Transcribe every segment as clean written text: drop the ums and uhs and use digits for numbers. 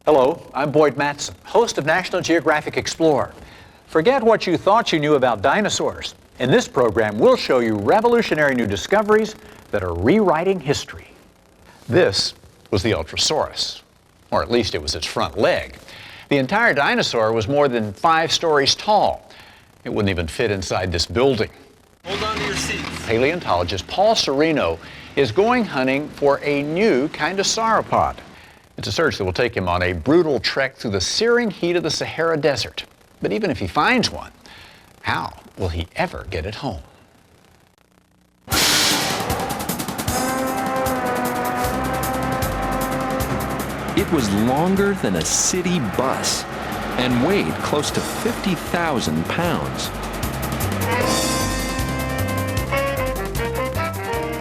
Hello, I'm Boyd Matson, host of National Geographic Explorer. Forget what you thought you knew about dinosaurs. In this program, we'll show you revolutionary new discoveries that are rewriting history. This was the Ultrasaurus, or at least it was its front leg. The entire dinosaur was more than 5 stories tall. It wouldn't even fit inside this building. Hold on to your seats. Paleontologist Paul Sereno is going hunting for a new kind of sauropod. It's a search that will take him on a brutal trek through the searing heat of the Sahara Desert. But even if he finds one, how will he ever get it home? It was longer than a city bus and weighed close to 50,000 pounds.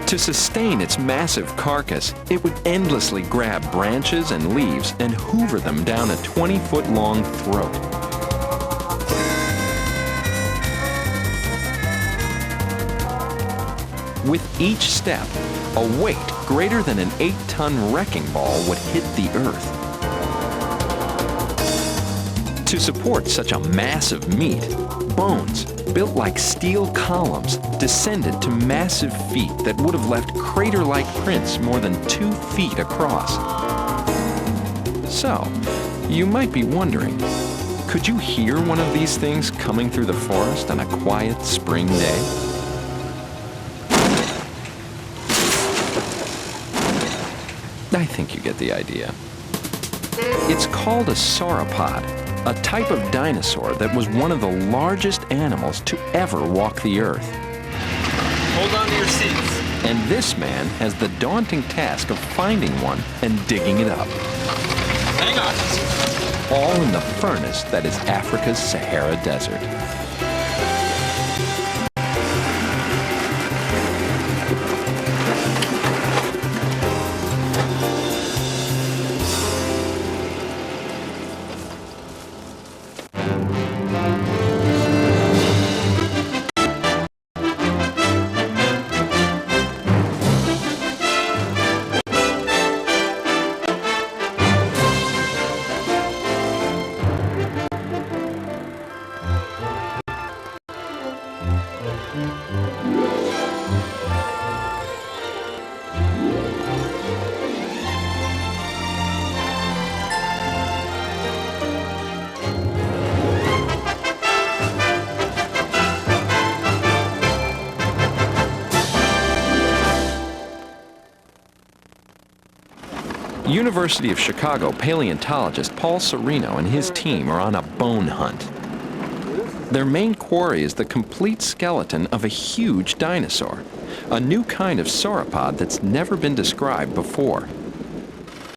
To sustain its massive carcass, it would endlessly grab branches and leaves and hoover them down a 20-foot-long throat. With each step, a weight greater than an 8-ton wrecking ball would hit the earth. To support such a massive meat, bones, built like steel columns, descended to massive feet that would have left crater-like prints more than 2 feet across. So, you might be wondering, could you hear one of these things coming through the forest on a quiet spring day? I think you get the idea. It's called a sauropod, a type of dinosaur that was one of the largest animals to ever walk the earth. Hold on to your seats. And this man has the daunting task of finding one and digging it up. Hang on. All in the furnace that is Africa's Sahara Desert. University of Chicago paleontologist Paul Sereno and his team are on a bone hunt. Their main quarry is the complete skeleton of a huge dinosaur, a new kind of sauropod that's never been described before.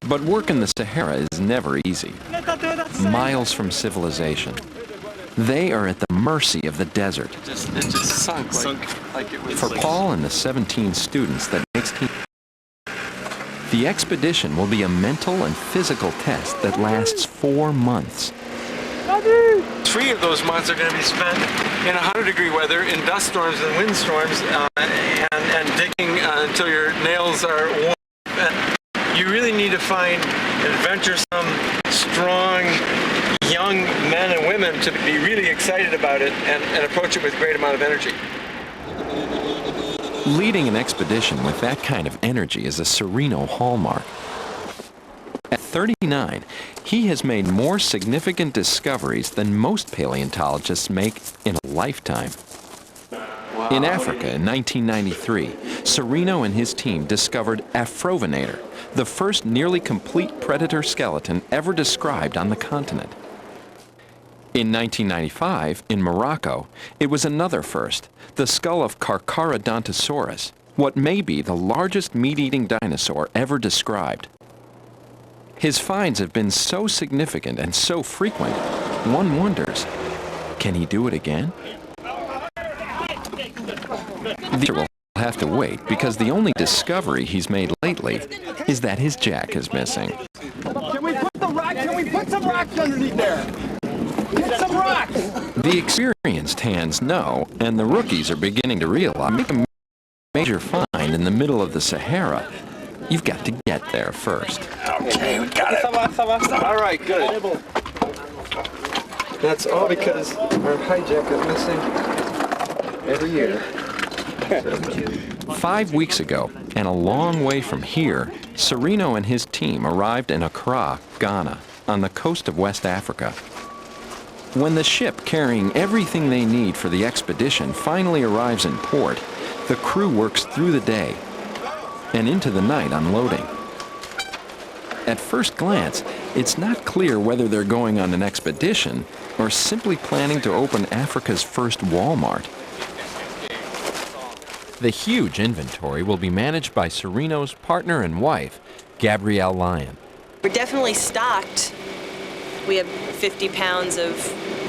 But work in the Sahara is never easy. Miles from civilization. They are at the mercy of the desert. It just sunk like it was. For Paul and the 17 students that makes team, the expedition will be a mental and physical test that lasts 4 months. 3 of those months are going to be spent in 100-degree weather, in dust storms and windstorms, and digging until your nails are warm. And you really need to find adventuresome, strong, young men and women to be really excited about it and approach it with a great amount of energy. Leading an expedition with that kind of energy is a Sereno hallmark. At 39, he has made more significant discoveries than most paleontologists make in a lifetime. Wow. In Africa in 1993, Sereno and his team discovered Afrovenator, the first nearly complete predator skeleton ever described on the continent. In 1995, in Morocco, it was another first, the skull of Carcharodontosaurus, what may be the largest meat-eating dinosaur ever described. His finds have been so significant and so frequent, one wonders, can he do it again? The will have to wait because the only discovery he's made lately is that his jack is missing. Can we put some rocks underneath there? Get some rocks! The experienced hands know, and the rookies are beginning to realize, make a major find in the middle of the Sahara you've got to get there first. Okay, we got it. All right, good. That's all because our hijack is missing every year. 5 weeks ago, and a long way from here, Serino and his team arrived in Accra, Ghana, on the coast of West Africa. When the ship carrying everything they need for the expedition finally arrives in port, the crew works through the day and into the night unloading. At first glance, it's not clear whether they're going on an expedition or simply planning to open Africa's first Walmart. The huge inventory will be managed by Serino's partner and wife, Gabrielle Lyon. We're definitely stocked. We have 50 pounds of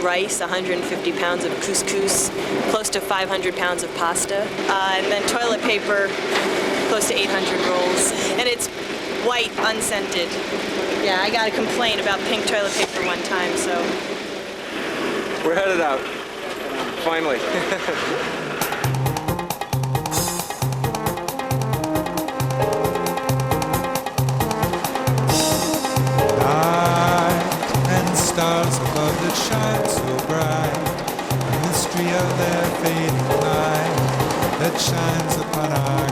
rice, 150 pounds of couscous, close to 500 pounds of pasta, and then toilet paper, close to 800 rolls. And it's white, unscented. Yeah, I got a complaint about pink toilet paper one time, so. We're headed out, finally. Stars above that shine so bright, the mystery of their fading light that shines upon our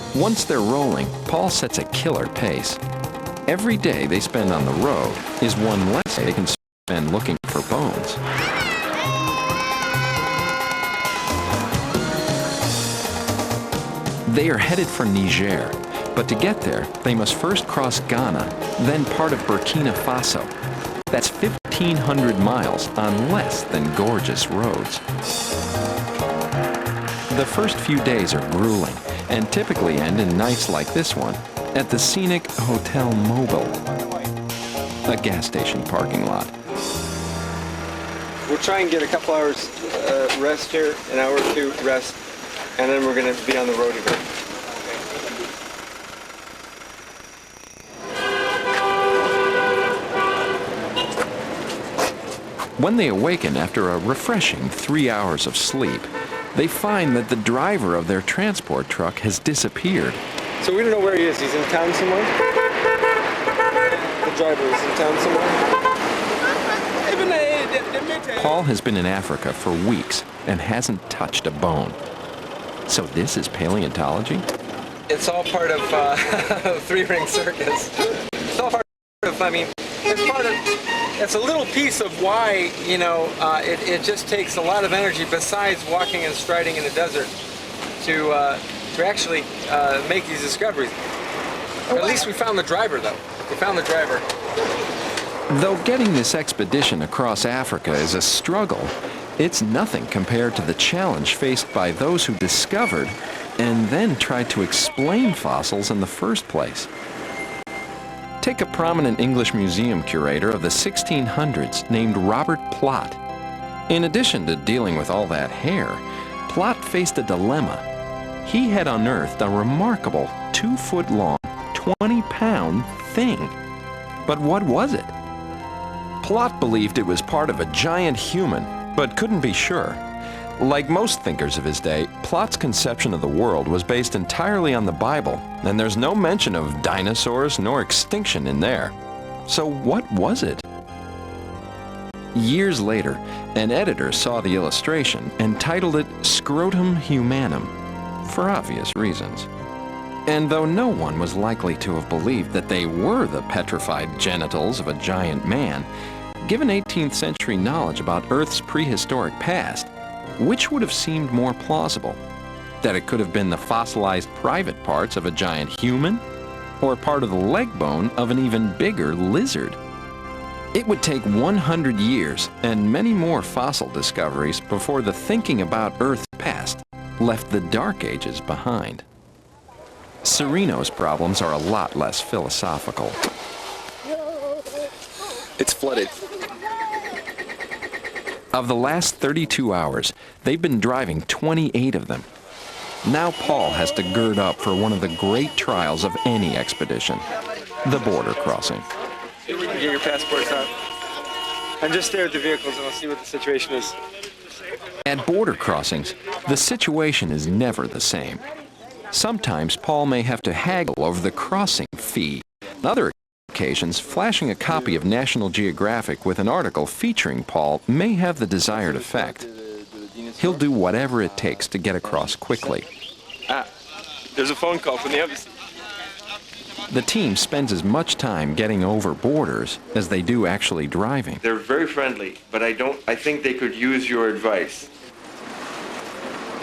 caravan. Once they're rolling, Paul sets a killer pace. Every day they spend on the road is one less they can spend looking for bones. They are headed for Niger. But to get there, they must first cross Ghana, then part of Burkina Faso. That's 1,500 miles on less than gorgeous roads. The first few days are grueling and typically end in nights like this one at the scenic Hotel Mobile, a gas station parking lot. We'll try and get a couple hours rest here, an hour or two rest, and then we're going to be on the road again. When they awaken after a refreshing 3 hours of sleep, they find that the driver of their transport truck has disappeared. So we don't know where he is. He's in town somewhere? The driver is in town somewhere? Paul has been in Africa for weeks and hasn't touched a bone. So this is paleontology? It's all part of Three-Ring Circus. It's all part of, it's a little piece of why, you know, it just takes a lot of energy besides walking and striding in the desert to actually make these discoveries. At least we found the driver, though. We found the driver. Though getting this expedition across Africa is a struggle, it's nothing compared to the challenge faced by those who discovered and then tried to explain fossils in the first place. Take a prominent English museum curator of the 1600s named Robert Plot. In addition to dealing with all that hair, Plot faced a dilemma. He had unearthed a remarkable 2-foot-long, 20-pound thing. But what was it? Plot believed it was part of a giant human, but couldn't be sure. Like most thinkers of his day, Plot's conception of the world was based entirely on the Bible, and there's no mention of dinosaurs nor extinction in there. So what was it? Years later, an editor saw the illustration and titled it Scrotum Humanum, for obvious reasons. And though no one was likely to have believed that they were the petrified genitals of a giant man, given 18th century knowledge about Earth's prehistoric past, which would have seemed more plausible? That it could have been the fossilized private parts of a giant human? Or part of the leg bone of an even bigger lizard? It would take 100 years and many more fossil discoveries before the thinking about Earth's past left the Dark Ages behind. Serino's problems are a lot less philosophical. It's flooded. Of the last 32 hours, they've been driving 28 of them. Now Paul has to gird up for one of the great trials of any expedition, the border crossing. Get your passports out. And just stare at the vehicles and I'll see what the situation is. At border crossings, the situation is never the same. Sometimes Paul may have to haggle over the crossing fee. On other occasions, flashing a copy of National Geographic with an article featuring Paul may have the desired effect. He'll do whatever it takes to get across quickly. There's a phone call from the embassy. The team spends as much time getting over borders as they do actually driving. They're very friendly, but I think they could use your advice.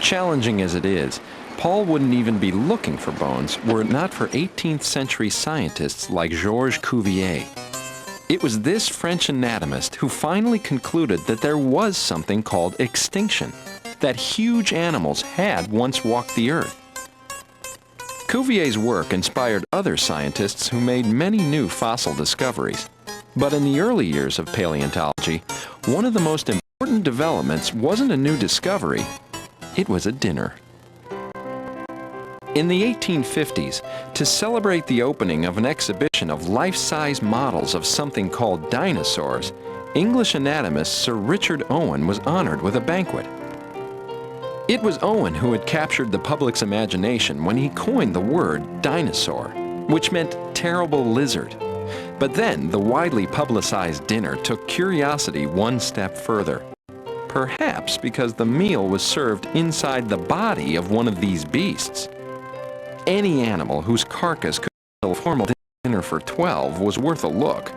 Challenging as it is, Paul wouldn't even be looking for bones were it not for 18th century scientists like Georges Cuvier. It was this French anatomist who finally concluded that there was something called extinction, that huge animals had once walked the earth. Cuvier's work inspired other scientists who made many new fossil discoveries. But in the early years of paleontology, one of the most important developments wasn't a new discovery, it was a dinner. In the 1850s, to celebrate the opening of an exhibition of life-size models of something called dinosaurs, English anatomist Sir Richard Owen was honored with a banquet. It was Owen who had captured the public's imagination when he coined the word dinosaur, which meant terrible lizard. But then the widely publicized dinner took curiosity one step further. Perhaps because the meal was served inside the body of one of these beasts. Any animal whose carcass could fill a formal dinner for 12 was worth a look,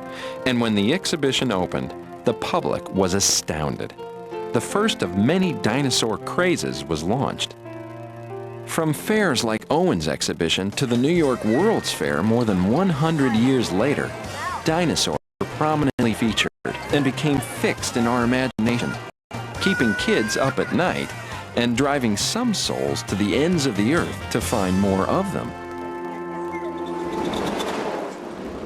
and when the exhibition opened, the public was astounded. The first of many dinosaur crazes was launched. From fairs like Owen's exhibition to the New York World's Fair more than 100 years later, dinosaurs were prominently featured and became fixed in our imagination, keeping kids up at night and driving some souls to the ends of the earth to find more of them.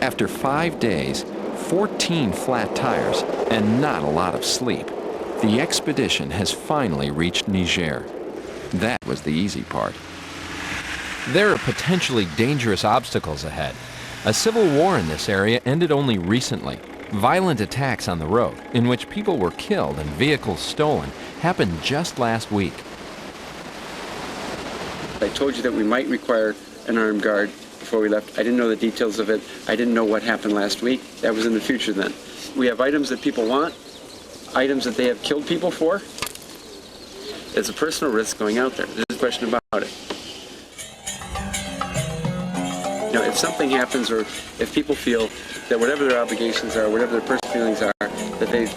After 5 days, 14 flat tires, and not a lot of sleep, the expedition has finally reached Niger. That was the easy part. There are potentially dangerous obstacles ahead. A civil war in this area ended only recently. Violent attacks on the road, in which people were killed and vehicles stolen, happened just last week. I told you that we might require an armed guard before we left. I didn't know the details of it. I didn't know what happened last week. That was in the future then. We have items that people want, items that they have killed people for. It's a personal risk going out there. There's no question about it. You know, if something happens or if people feel that whatever their obligations are, whatever their personal feelings are, that they've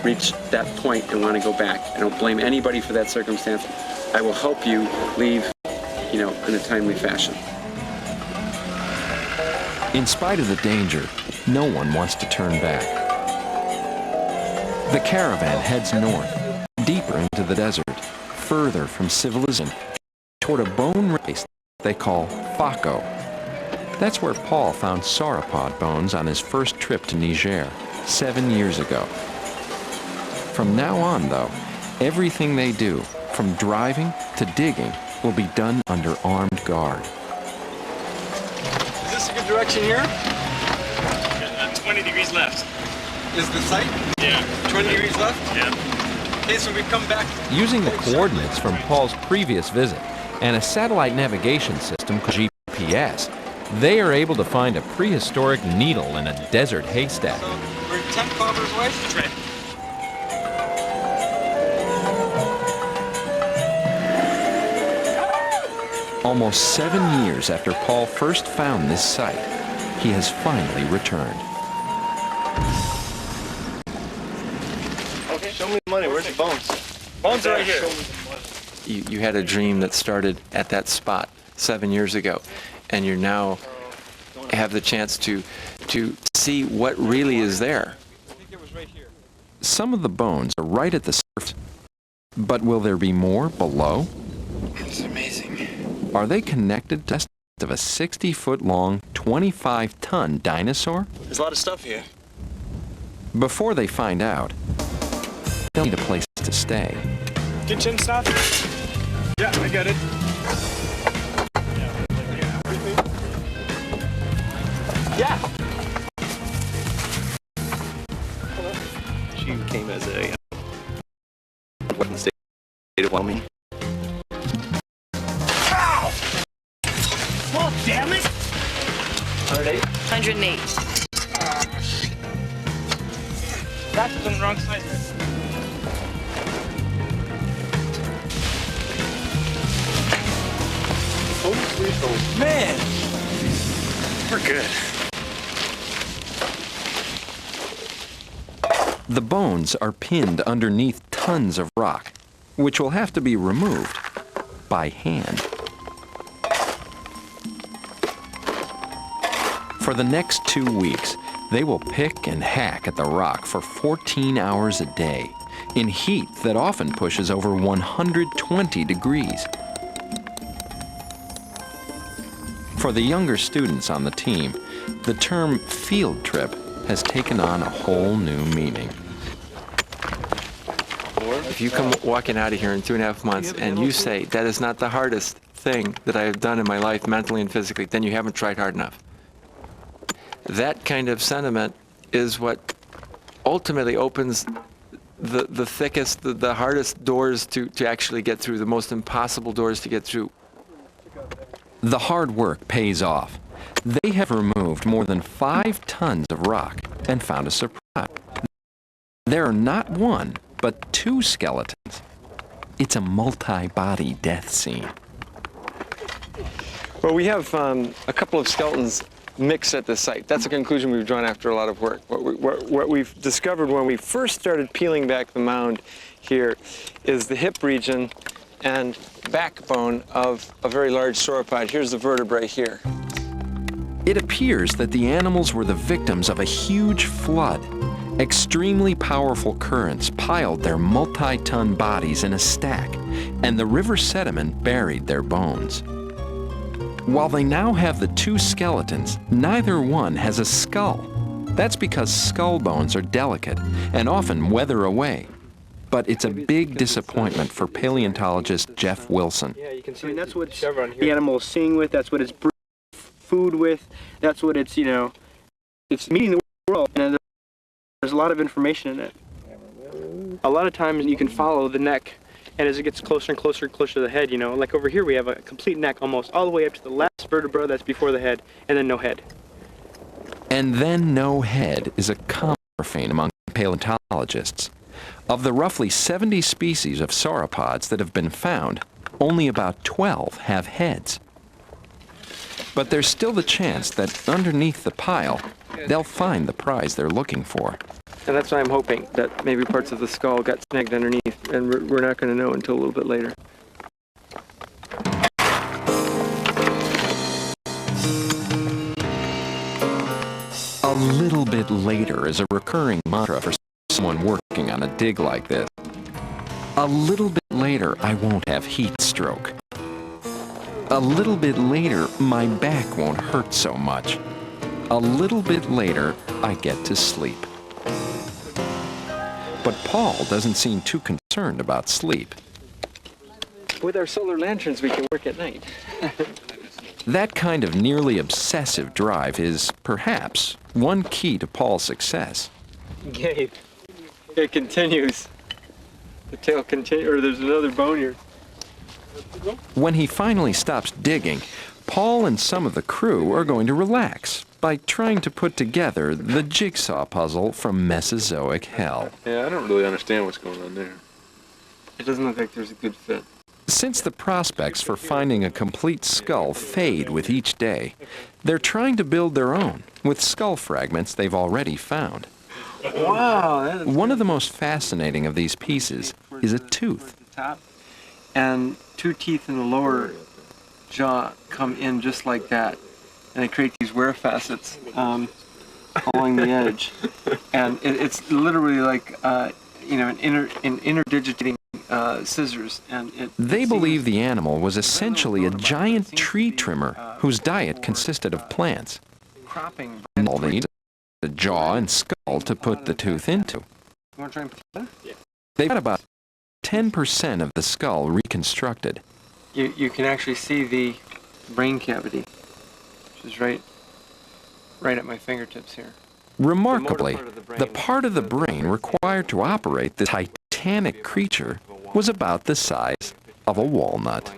reached that point and want to go back. I don't blame anybody for that circumstance. I will help you leave, in a timely fashion. In spite of the danger, no one wants to turn back. The caravan heads north, deeper into the desert, further from civilization, toward a bone race they call Fako. That's where Paul found sauropod bones on his first trip to Niger 7 years ago. From now on, though, everything they do, from driving to digging, will be done under armed guard. Is this a good direction here? 20 degrees left. Is the site? Yeah. 20 degrees left? Yeah. Okay, so we come back. Using the coordinates from Paul's previous visit and a satellite navigation system called GPS, they are able to find a prehistoric needle in a desert haystack. So we're 10 kilometers away? That's right. Almost 7 years after Paul first found this site, he has finally returned. Okay, show me the money. Where's the bones? Bones are right here. You had a dream that started at that spot 7 years ago, and you now have the chance to see what really is there. I think it was right here. Some of the bones are right at the surface, but will there be more below? It's amazing. Are they connected to a 60-foot-long, 25-ton dinosaur? There's a lot of stuff here. Before they find out, they'll need a place to stay. Kitchen stuff? Yeah, I got it. Yeah. She came as a what in the state of Wyoming. 108. That's on the wrong side. Man, we're good. The bones are pinned underneath tons of rock, which will have to be removed by hand. For the next 2 weeks, they will pick and hack at the rock for 14 hours a day, in heat that often pushes over 120 degrees. For the younger students on the team, the term field trip has taken on a whole new meaning. If you come walking out of here in 2.5 months and you say, that is not the hardest thing that I have done in my life mentally and physically, then you haven't tried hard enough. That kind of sentiment is what ultimately opens the thickest, the hardest doors to actually get through, the most impossible doors to get through. The hard work pays off. They have removed more than 5 tons of rock and found a surprise. There are not 1, but 2 skeletons. It's a multi-body death scene. Well, we have a couple of skeletons mixed at the site. That's a conclusion we've drawn after a lot of work. What we've discovered when we first started peeling back the mound here is the hip region and backbone of a very large sauropod. Here's the vertebrae here. It appears that the animals were the victims of a huge flood. Extremely powerful currents piled their multi-ton bodies in a stack, and the river sediment buried their bones. While they now have the 2 skeletons, neither one has a skull. That's because skull bones are delicate and often weather away. But it's a big disappointment for paleontologist Jeff Wilson. Yeah, you can see. I mean, that's what the animal is seeing with. That's what it's food with. That's what it's, it's meeting the world. And there's a lot of information in it. A lot of times you can follow the neck, and as it gets closer and closer and closer to the head, like over here we have a complete neck almost all the way up to the last vertebra that's before the head, and then no head. And then no head is a common refrain among paleontologists. Of the roughly 70 species of sauropods that have been found, only about 12 have heads. But there's still the chance that underneath the pile, they'll find the prize they're looking for. And that's why I'm hoping that maybe parts of the skull got snagged underneath, and we're not going to know until a little bit later. A little bit later is a recurring mantra for someone working on a dig like this. A little bit later, I won't have heat stroke. A little bit later, my back won't hurt so much. A little bit later, I get to sleep. But Paul doesn't seem too concerned about sleep. With our solar lanterns, we can work at night. That kind of nearly obsessive drive is, perhaps, one key to Paul's success. Gabe, it continues. The tail continues, or there's another bone here. When he finally stops digging, Paul and some of the crew are going to relax by trying to put together the jigsaw puzzle from Mesozoic hell. Yeah, I don't really understand what's going on there. It doesn't look like there's a good fit. Since the prospects for finding a complete skull fade with each day, they're trying to build their own with skull fragments they've already found. Wow! One of the most fascinating of these pieces is a tooth. And 2 teeth in the lower jaw come in just like that. And they create these wear facets along the edge. And it's literally like, an interdigitating scissors. And they believe the animal was essentially a giant tree trimmer whose diet consisted of plants. And all they need is a jaw and skull to put the tooth into. You want to try and put that? Yeah. They've got about 10% of the skull reconstructed. You can actually see the brain cavity, which is right at my fingertips here. Remarkably, the part of the brain required to operate the titanic creature was about the size of a walnut.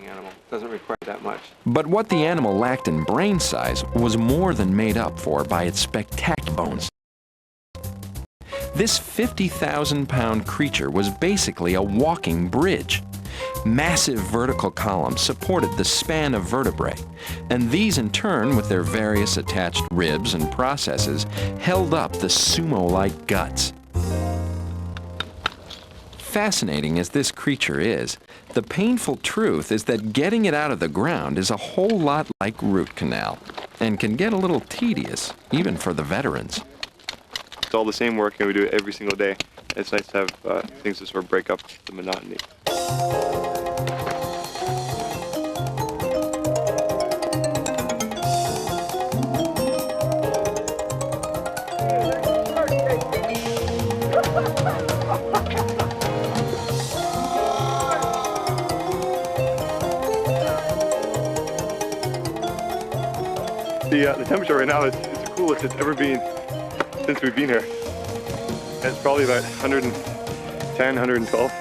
Doesn't require that much. But what the animal lacked in brain size was more than made up for by its spectacular bones. This 50,000-pound creature was basically a walking bridge. Massive vertical columns supported the span of vertebrae, and these in turn, with their various attached ribs and processes, held up the sumo-like guts. Fascinating as this creature is, the painful truth is that getting it out of the ground is a whole lot like root canal, and can get a little tedious, even for the veterans. It's all the same work, and we do it every single day. It's nice to have things to sort of break up the monotony. The temperature right now is the coolest it's ever been since we've been here. It's probably about 110, 112. I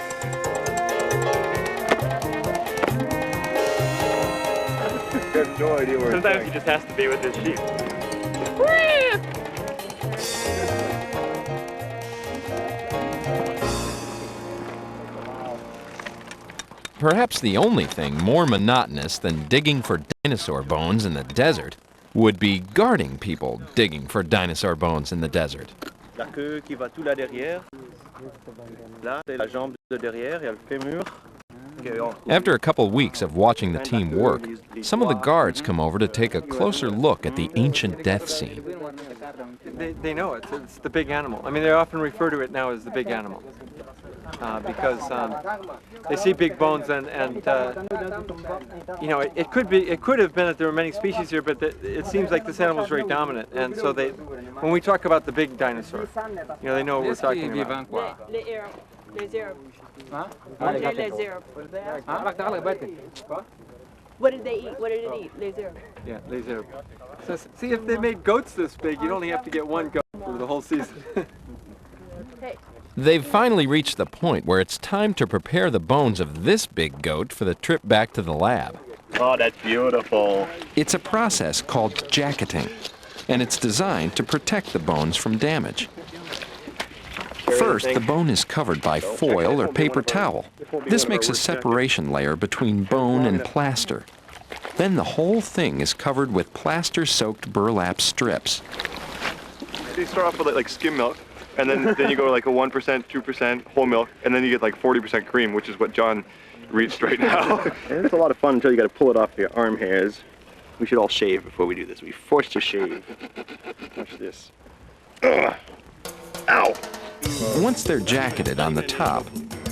have no idea where sometimes he just has to be with his sheep. Perhaps the only thing more monotonous than digging for dinosaur bones in the desert would be guarding people digging for dinosaur bones in the desert. La queue qui va tout là derrière. Là, c'est la jambe de derrière, il y a le fémur. After a couple weeks of watching the team work, some of the guards come over to take a closer look at the ancient death scene. They know it. It's the big animal. I mean, they often refer to it now as the big animal because they see big bones and you know, it could have been that there were many species here, but it seems like this animal is very dominant, and so when we talk about the big dinosaur, you know, they know what we're talking about. Les Arabs. Les Arabs. What did they eat? What did it eat? Les Arabs. Yeah, les Arabs. So, see, if they made goats this big, you'd only have to get one goat for the whole season. They've finally reached the point where it's time to prepare the bones of this big goat for the trip back to the lab. Oh, that's beautiful. It's a process called jacketing, and it's designed to protect the bones from damage. First, the bone is covered by foil or paper towel. This makes a separation layer between bone and plaster. Then the whole thing is covered with plaster-soaked burlap strips. You start off with like skim milk, and then you go like a 1%, 2% whole milk, and then you get like 40% cream, which is what John reached right now. And it's a lot of fun until you got to pull it off your arm hairs. We should all shave before we do this. We're forced to shave. Watch this. Ugh. Ow! Once they're jacketed on the top,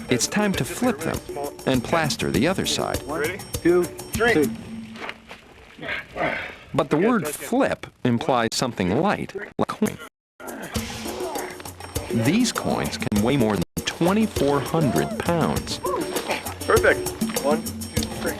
it's time to flip them and plaster the other side. Ready? 2, 3. But the word flip implies something light, like coin. These coins can weigh more than 2,400 pounds. Perfect. 1, 2, 3.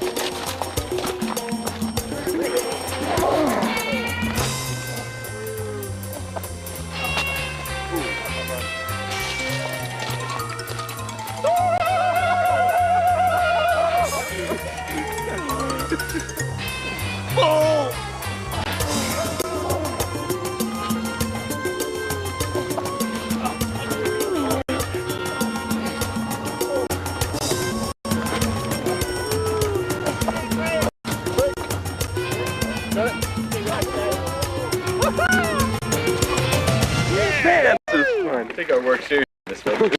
I think our work's serious this one.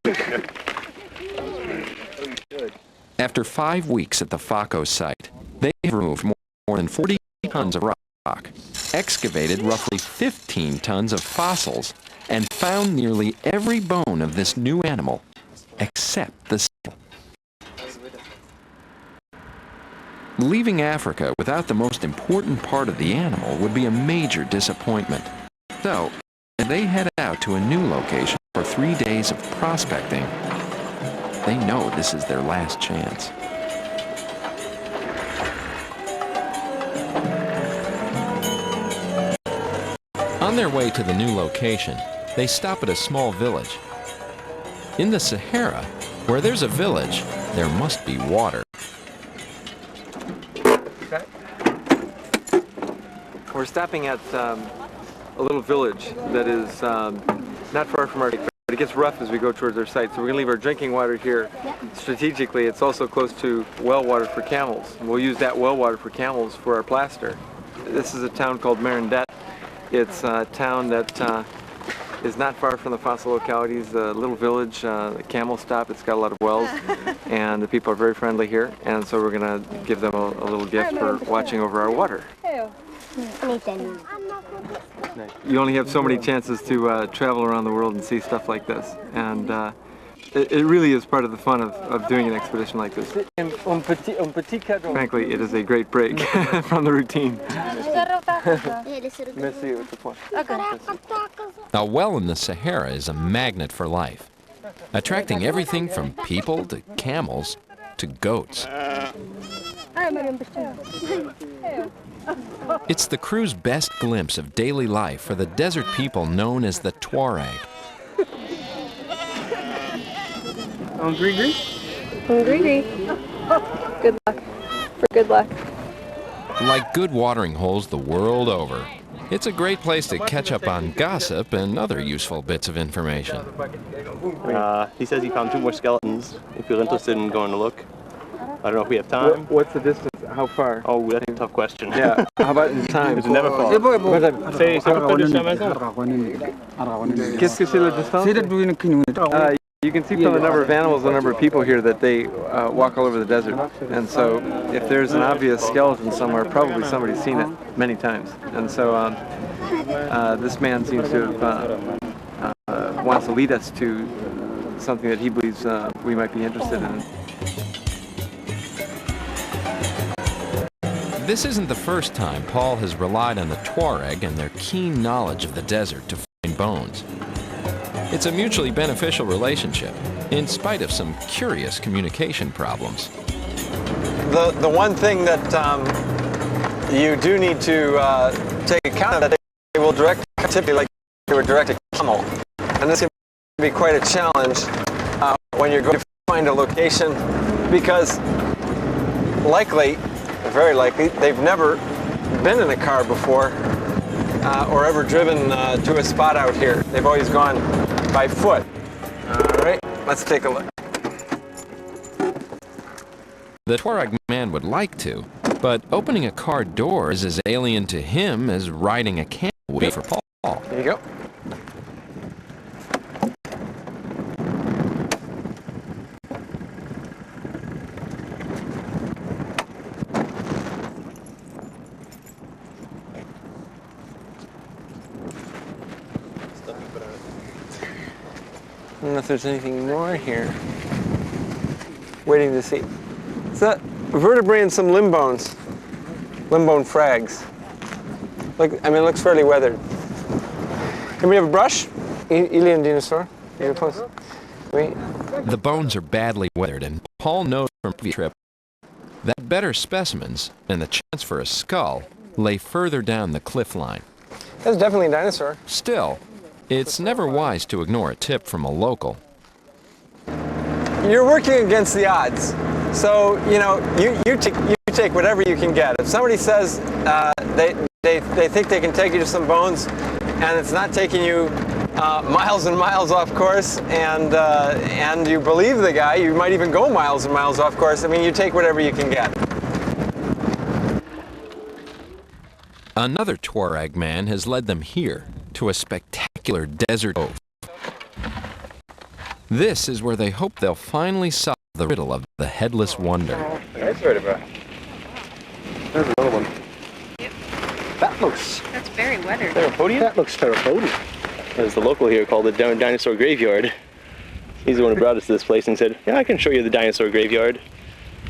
After 5 weeks at the FACO site, they have removed more than 40 tons of rock, excavated roughly 15 tons of fossils, and found nearly every bone of this new animal, except the skull. Leaving Africa without the most important part of the animal would be a major disappointment. So, they head out to a new location for 3 days of prospecting. They know this is their last chance. On their way to the new location, they stop at a small village. In the Sahara, where there's a village, there must be water. We're stopping at a little village that is not far from our site, but it gets rough as we go towards our site. So we're going to leave our drinking water here. Strategically, it's also close to well water for camels. And we'll use that well water for camels for our plaster. This is a town called Marindet. It's a town that is not far from the fossil localities. A little village, a camel stop. It's got a lot of wells, and the people are very friendly here. And so we're going to give them a little gift for watching over our water. You only have so many chances to travel around the world and see stuff like this, and it really is part of the fun of doing an expedition like this. Frankly, it is a great break from the routine. A well in the Sahara is a magnet for life, attracting everything from people to camels to goats. It's the crew's best glimpse of daily life for the desert people known as the Tuareg. Hungry? Good luck. For good luck. Like good watering holes the world over, it's a great place to catch up on gossip and other useful bits of information. He says he found 2 more skeletons. If you're interested in going to look. I don't know if we have time. What's the distance? How far? Oh, that's a tough question. Yeah. How about in time? It's never far. C'est à peu près de 100 maisons. Qu'est-ce que c'est la distance? You can see from the number of animals, the number of people here, that they walk all over the desert. And so if there's an obvious skeleton somewhere, probably somebody's seen it many times. And so this man seems to have wants to lead us to something that he believes we might be interested in. This isn't the first time Paul has relied on the Tuareg and their keen knowledge of the desert to find bones. It's a mutually beneficial relationship, in spite of some curious communication problems. The one thing that you do need to take account of, that they will direct typically like they would direct a camel. And this can be quite a challenge when you're going to find a location, because likely, very likely, they've never been in a car before or ever driven to a spot out here. They've always gone by foot. All right, let's take a look. The Tuareg man would like to, but opening a car door is as alien to him as riding a camel would be for Paul. There you go. I don't know if there's anything more here. Waiting to see. It's a vertebrae and some limb bones. Limb bone frags. Look, I mean, it looks fairly weathered. Can we have a brush? Alien dinosaur. The bones are badly weathered, and Paul knows from previous trip that better specimens and the chance for a skull lay further down the cliff line. That's definitely a dinosaur. Still, it's never wise to ignore a tip from a local. You're working against the odds. So, you know, you take whatever you can get. If somebody says they think they can take you to some bones, and it's not taking you miles and miles off course, and you believe the guy, you might even go miles and miles off course. I mean, you take whatever you can get. Another Tuareg man has led them here to a spectacular desert cove. This is where they hope they'll finally solve the riddle of the headless wonder. That's right about. There's another one. Yep. That's very weathered. Therapodium? That looks therapodium. There's the local here called the Dinosaur Graveyard. He's the one who brought us to this place and said, yeah, I can show you the Dinosaur Graveyard.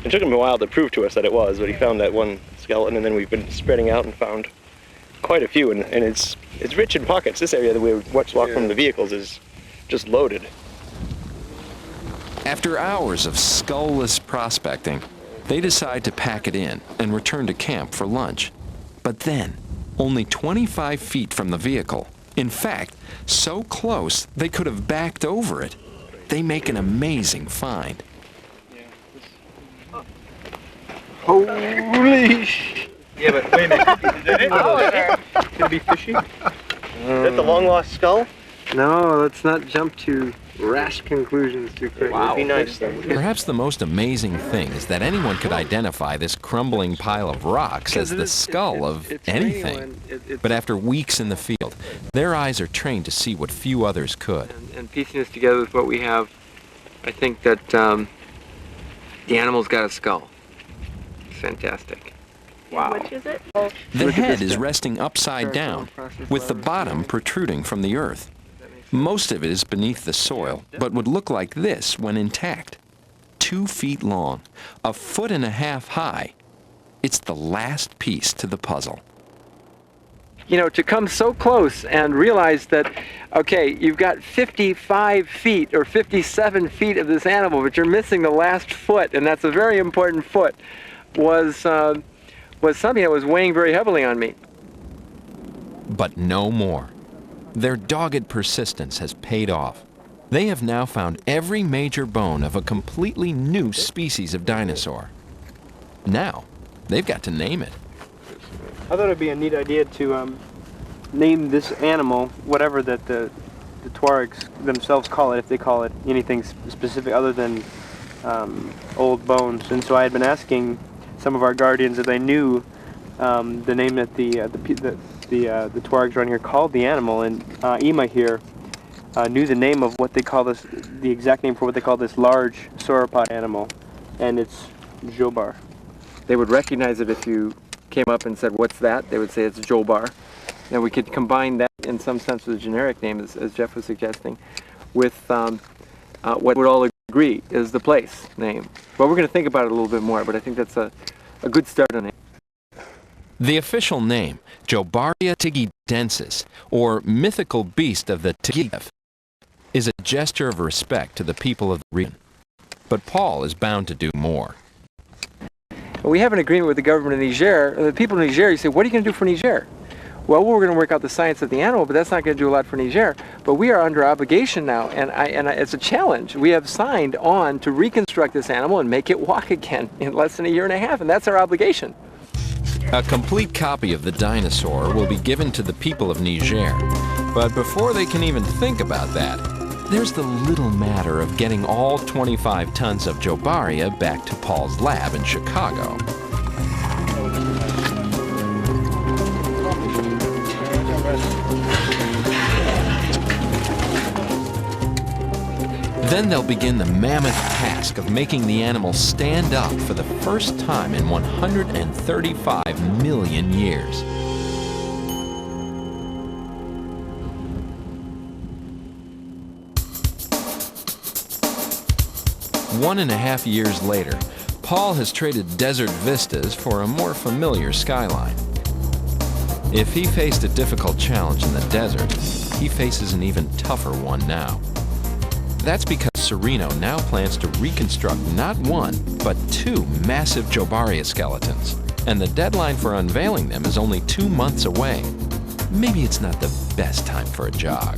It took him a while to prove to us that it was, but he found that one skeleton, and then we've been spreading out and found quite a few, and it's rich in pockets. This area that we walk from the vehicles is just loaded. After hours of skull-less prospecting, they decide to pack it in and return to camp for lunch. But then, only 25 feet from the vehicle, in fact, so close they could have backed over it, they make an amazing find. Holy! Yeah, but wait a minute. Is that any one of those? Could it be fishy? Is that the long lost skull? No, let's not jump to rash conclusions too quickly. Wow. It'd be nice though. Perhaps the most amazing thing is that anyone could identify this crumbling pile of rocks as the skull of anything. But after weeks in the field, their eyes are trained to see what few others could. And piecing this together with what we have, I think that the animal's got a skull. It's fantastic. Wow. Which is it? The head is resting upside down, with the bottom protruding from the earth. Most of it is beneath the soil, but would look like this when intact. 2 feet long, 1.5 feet high. It's the last piece to the puzzle. You know, to come so close and realize that, okay, you've got 55 feet or 57 feet of this animal, but you're missing the last foot, and that's a very important foot, was something that was weighing very heavily on me. But no more. Their dogged persistence has paid off. They have now found every major bone of a completely new species of dinosaur. Now, they've got to name it. I thought it'd be a neat idea to name this animal whatever that the Tuaregs themselves call it, if they call it anything specific other than old bones. And so I had been asking some of our guardians if they knew the name that the Tuaregs around here called the animal, and Ima here knew the name of what they call this, the exact name for what they call this large sauropod animal, and it's Jobar. They would recognize it if you came up and said, "What's that?" They would say it's Jobar. And we could combine that in some sense with a generic name, as Jeff was suggesting, with what would all agree is the place name. Well, we're going to think about it a little bit more, but I think that's a good start on it. The official name, Jobaria tigidensis, or mythical beast of the Tigiev, is a gesture of respect to the people of the region. But Paul is bound to do more. We have an agreement with the government of Niger. The people of Niger, you say, what are you going to do for Niger? Well, we're going to work out the science of the animal, but that's not going to do a lot for Niger. But we are under obligation now, and it's a challenge. We have signed on to reconstruct this animal and make it walk again in less than 1.5 years, and that's our obligation. A complete copy of the dinosaur will be given to the people of Niger. But before they can even think about that, there's the little matter of getting all 25 tons of Jobaria back to Paul's lab in Chicago. Then they'll begin the mammoth task of making the animal stand up for the first time in 135 million years. One and a half years later, Paul has traded desert vistas for a more familiar skyline. If he faced a difficult challenge in the desert, he faces an even tougher one now. That's because Serino now plans to reconstruct not 1, but 2 massive Jobaria skeletons, and the deadline for unveiling them is only 2 months away. Maybe it's not the best time for a jog.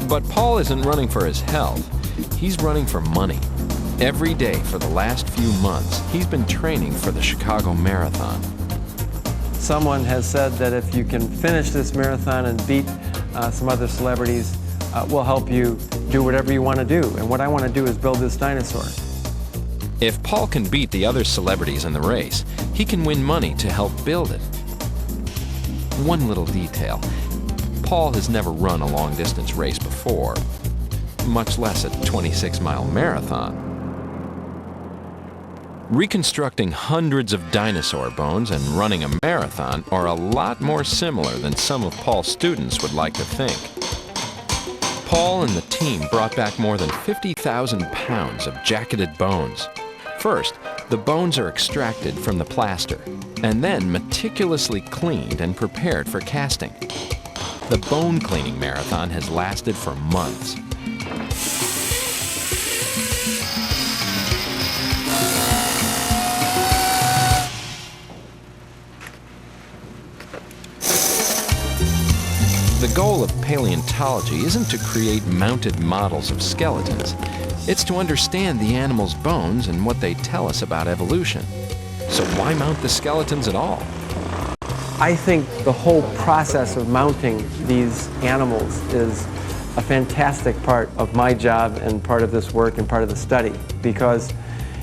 But Paul isn't running for his health, he's running for money. Every day for the last few months, he's been training for the Chicago Marathon. Someone has said that if you can finish this marathon and beat some other celebrities, we'll help you do whatever you want to do. And what I want to do is build this dinosaur. If Paul can beat the other celebrities in the race, he can win money to help build it. One little detail. Paul has never run a long-distance race before, much less a 26-mile marathon. Reconstructing hundreds of dinosaur bones and running a marathon are a lot more similar than some of Paul's students would like to think. Paul and the team brought back more than 50,000 pounds of jacketed bones. First, the bones are extracted from the plaster, and then meticulously cleaned and prepared for casting. The bone cleaning marathon has lasted for months. The goal of paleontology isn't to create mounted models of skeletons. It's to understand the animal's bones and what they tell us about evolution. So why mount the skeletons at all? I think the whole process of mounting these animals is a fantastic part of my job and part of this work and part of the study, because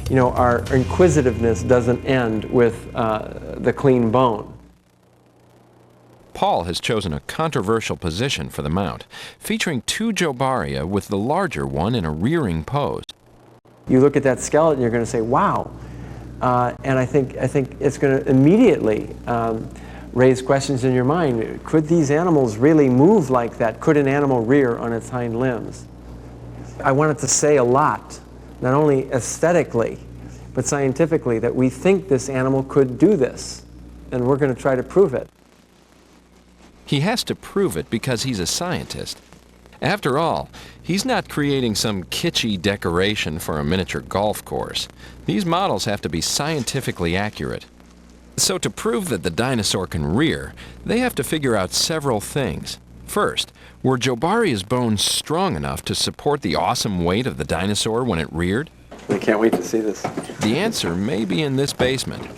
you know, our inquisitiveness doesn't end with the clean bone. Paul has chosen a controversial position for the mount, featuring 2 Jobaria with the larger one in a rearing pose. You look at that skeleton, you're going to say, wow. And I think it's going to immediately raise questions in your mind. Could these animals really move like that? Could an animal rear on its hind limbs? I wanted to say a lot, not only aesthetically, but scientifically, that we think this animal could do this, and we're going to try to prove it. He has to prove it because he's a scientist. After all, he's not creating some kitschy decoration for a miniature golf course. These models have to be scientifically accurate. So to prove that the dinosaur can rear, they have to figure out several things. First, were Jobaria's bones strong enough to support the awesome weight of the dinosaur when it reared? I can't wait to see this. The answer may be in this basement.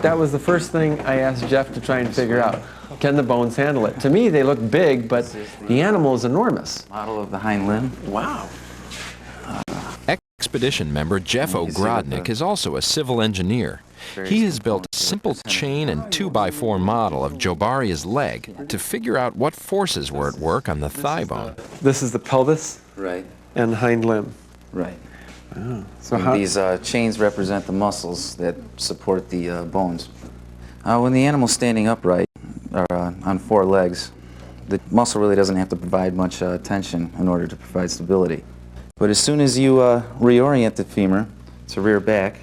That was the first thing I asked Jeff to try and figure out. Can the bones handle it? To me, they look big, but the animal is enormous. Model of the hind limb. Wow. Expedition member Jeff O'Grodnick is also a civil engineer. He has built a simple chain and 2x4 model of Jobaria's leg to figure out what forces were at work on the thigh bone. This is the pelvis, right, and hind limb. Right. Oh. So these chains represent the muscles that support the bones. When the animal's standing upright, or on 4 legs, the muscle really doesn't have to provide much tension in order to provide stability. But as soon as you reorient the femur to rear back,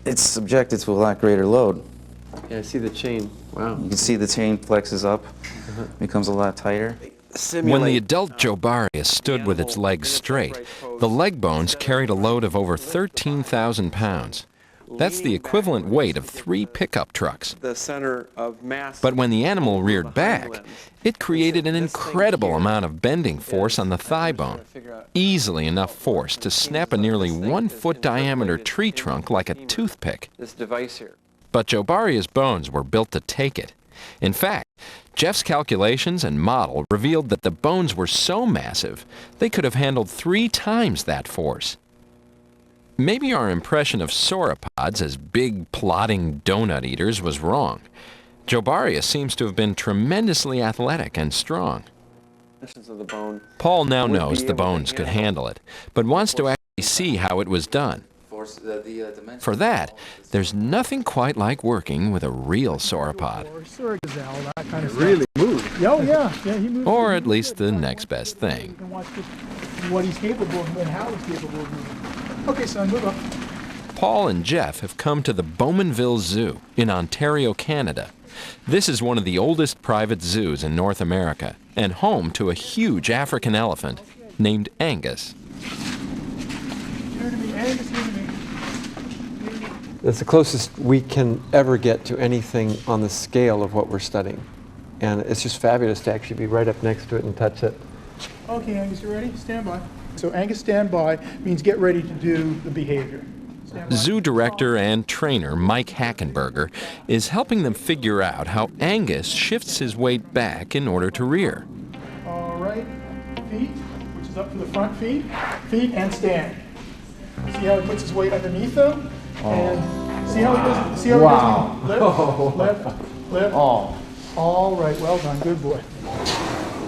it's subjected to a lot greater load. Yeah, I see the chain. Wow. You can see the chain flexes up, becomes a lot tighter. When the adult Jobaria stood with its legs straight, the leg bones carried a load of over 13,000 pounds. That's the equivalent weight of 3 pickup trucks. The center of mass. But when the animal reared back, it created an incredible amount of bending force on the thigh bone, easily enough force to snap a nearly 1-foot diameter tree trunk like a toothpick. This device here. But Jobaria's bones were built to take it. In fact, Jeff's calculations and model revealed that the bones were so massive, they could have handled 3 times that force. Maybe our impression of sauropods as big, plodding donut eaters was wrong. Jobaria seems to have been tremendously athletic and strong. Paul now knows the bones could handle it, but wants to actually see how it was done. For that, there's nothing quite like working with a real sauropod. Really moves. Oh yeah, he moves. Or at least the next best thing. What he's capable of and how he's capable of moving. Okay, son, move up. Paul and Jeff have come to the Bowmanville Zoo in Ontario, Canada. This is one of the oldest private zoos in North America and home to a huge African elephant named Angus. It's the closest we can ever get to anything on the scale of what we're studying. And it's just fabulous to actually be right up next to it and touch it. Okay, Angus, you ready? Stand by. So Angus, stand by means get ready to do the behavior. Zoo director and trainer Mike Hackenberger is helping them figure out how Angus shifts his weight back in order to rear. All right, feet, which is up to the front feet, and stand. See how he puts his weight underneath them? And see how he does, he does lift. All right, well done, good boy.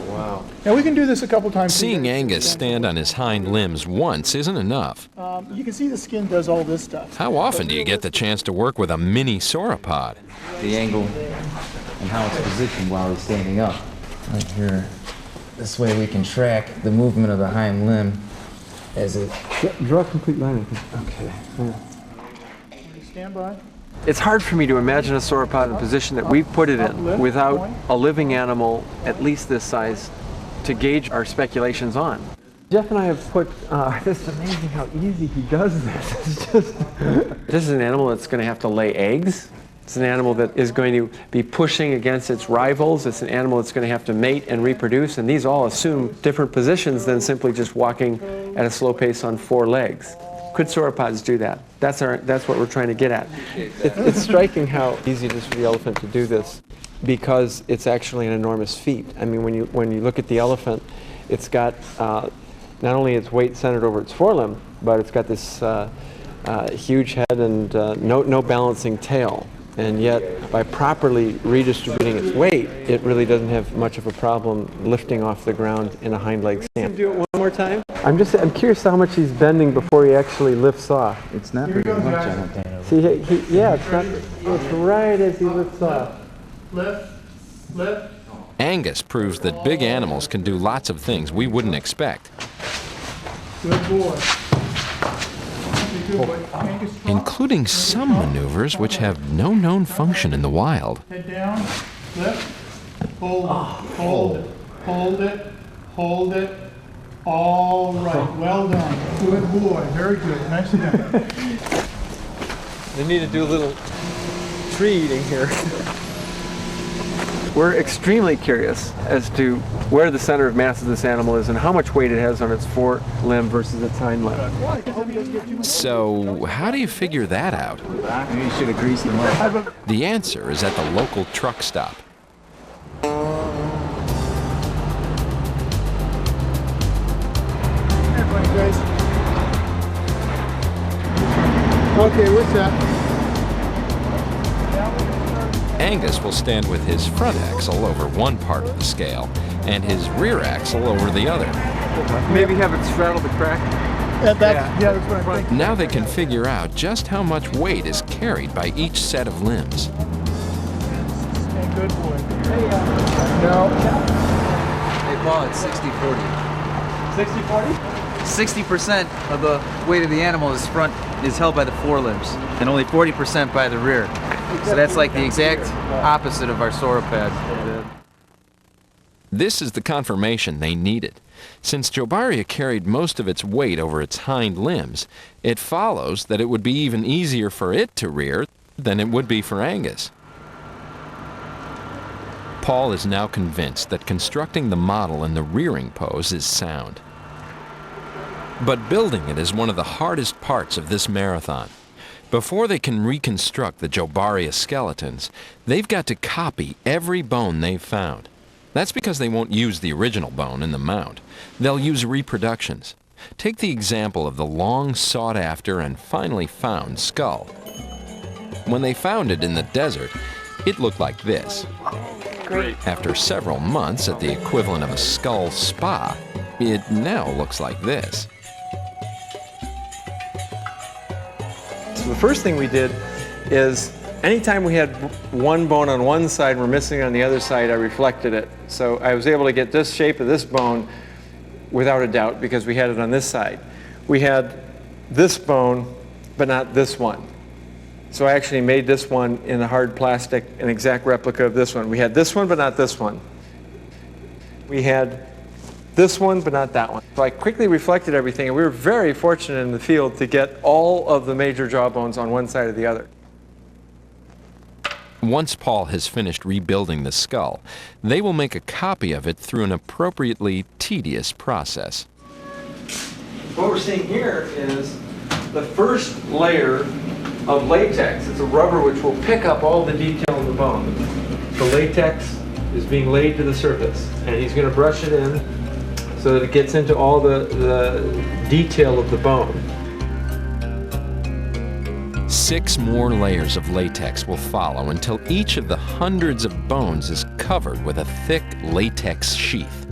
Wow. Now we can do this a couple times. Seeing Angus stand on his hind limbs once isn't enough. You can see the skin does all this stuff. How often do you get the chance to work with a mini sauropod? The angle and how it's positioned while he's standing up. Right here. This way we can track the movement of the hind limb as it... Draw a complete line. Okay. Yeah. Stand by. It's hard for me to imagine a sauropod in the position that we put it in without a living animal at least this size to gauge our speculations on. Jeff and I have put, it's amazing how easy he does this. It's just, this is an animal that's going to have to lay eggs. It's an animal that is going to be pushing against its rivals. It's an animal that's going to have to mate and reproduce, and these all assume different positions than simply just walking at a slow pace on 4 legs. Could sauropods do that? That's what we're trying to get at. It's striking how easy it is for the elephant to do this, because it's actually an enormous feat. I mean, when you look at the elephant, it's got not only its weight centered over its forelimb, but it's got this huge head and no balancing tail. And yet, by properly redistributing its weight, it really doesn't have much of a problem lifting off the ground in a hind leg stand. Do it one more time. I'm curious how much he's bending before he actually lifts off. It's not very much, I don't think. See, it's right as he lifts off. Lift, lift. Angus proves that big animals can do lots of things we wouldn't expect, Good boy. Good boy. Angus, strong. including some maneuvers which have no known function in the wild. Head down, lift, hold it, hold it, hold it. All right, well done. Good boy, very good, nicely done. They need to do a little tree eating here. We're extremely curious as to where the center of mass of this animal is and how much weight it has on its forelimb versus its hind limb. So, how do you figure that out? Maybe you should have greased them up. The answer is at the local truck stop. Okay, what's that? Angus will stand with his front axle over one part of the scale and his rear axle over the other. Maybe have it straddle the crack. Yeah, that's what I'm thinking. Now they can figure out just how much weight is carried by each set of limbs. Hey, good boy. No. Hey, Paul, it's 60-40. 60-40? 60% of the weight of the animal is held by the forelimbs, and only 40% by the rear. So that's like the exact opposite of our sauropod. This is the confirmation they needed. Since Jobaria carried most of its weight over its hind limbs, it follows that it would be even easier for it to rear than it would be for Angus. Paul is now convinced that constructing the model in the rearing pose is sound. But building it is one of the hardest parts of this marathon. Before they can reconstruct the Jobaria skeletons, they've got to copy every bone they've found. That's because they won't use the original bone in the mount. They'll use reproductions. Take the example of the long sought-after and finally found skull. When they found it in the desert, it looked like this. Great. After several months at the equivalent of a skull spa, it now looks like this. So the first thing we did is anytime we had one bone on one side and we're missing on the other side, I reflected it. So I was able to get this shape of this bone without a doubt because we had it on this side. We had this bone, but not this one. So I actually made this one in a hard plastic, an exact replica of this one. We had this one, but not this one. We had this one, but not that one. So I quickly reflected everything, and we were very fortunate in the field to get all of the major jaw bones on one side or the other. Once Paul has finished rebuilding the skull, they will make a copy of it through an appropriately tedious process. What we're seeing here is the first layer of latex. It's a rubber which will pick up all the detail in the bone. The latex is being laid to the surface, and he's going to brush it in so that it gets into all the detail of the bone. 6 more layers of latex will follow until each of the hundreds of bones is covered with a thick latex sheath.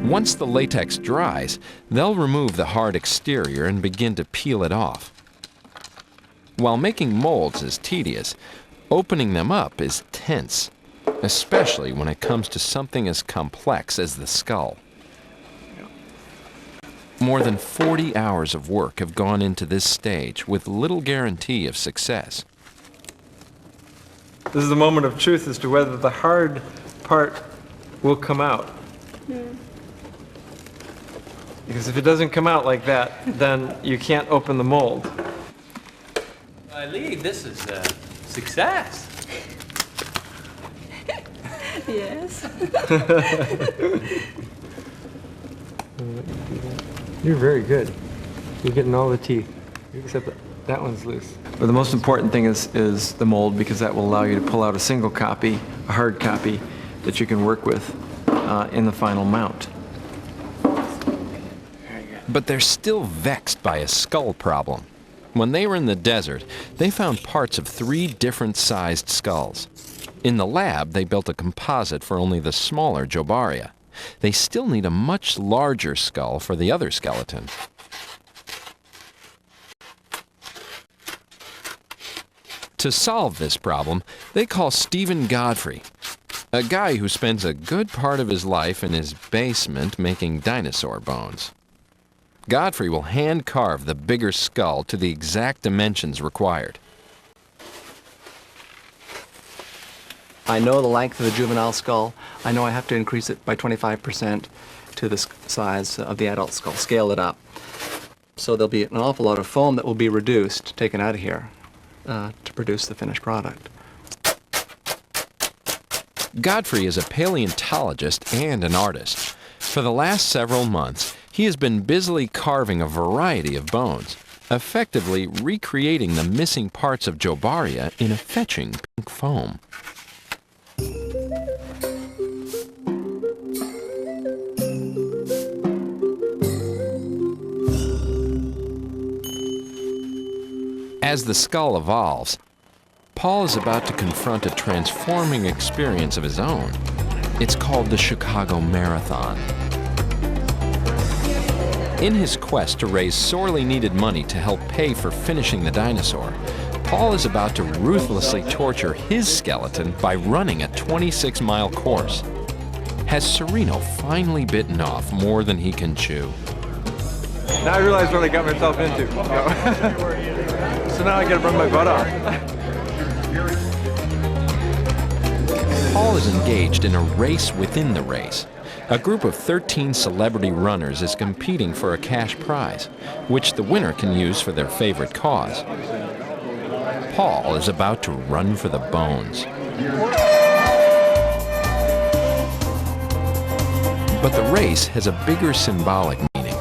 Once the latex dries, they'll remove the hard exterior and begin to peel it off. While making molds is tedious, opening them up is tense, especially when it comes to something as complex as the skull. More than 40 hours of work have gone into this stage with little guarantee of success. This is the moment of truth as to whether the hard part will come out. Because if it doesn't come out like that, then you can't open the mold. I believe this is a success. Yes. You're very good. You're getting all the teeth, except that one's loose. But the most important thing is the mold, because that will allow you to pull out a single copy, a hard copy, that you can work with in the final mount. But they're still vexed by a skull problem. When they were in the desert, they found parts of 3 different sized skulls. In the lab, they built a composite for only the smaller Jobaria. They still need a much larger skull for the other skeleton. To solve this problem, they call Stephen Godfrey, a guy who spends a good part of his life in his basement making dinosaur bones. Godfrey will hand carve the bigger skull to the exact dimensions required. I know the length of the juvenile skull. I know I have to increase it by 25% to the size of the adult skull, scale it up. So there'll be an awful lot of foam that will be reduced, taken out of here, to produce the finished product. Godfrey is a paleontologist and an artist. For the last several months, he has been busily carving a variety of bones, effectively recreating the missing parts of Jobaria in a fetching pink foam. As the skull evolves, Paul is about to confront a transforming experience of his own. It's called the Chicago Marathon. In his quest to raise sorely needed money to help pay for finishing the dinosaur, Paul is about to ruthlessly torture his skeleton by running a 26-mile course. Has Sereno finally bitten off more than he can chew? Now I realize what I got myself into. So now I gotta run my butt off. Paul is engaged in a race within the race. A group of 13 celebrity runners is competing for a cash prize, which the winner can use for their favorite cause. Paul is about to run for the bones. But the race has a bigger symbolic meaning,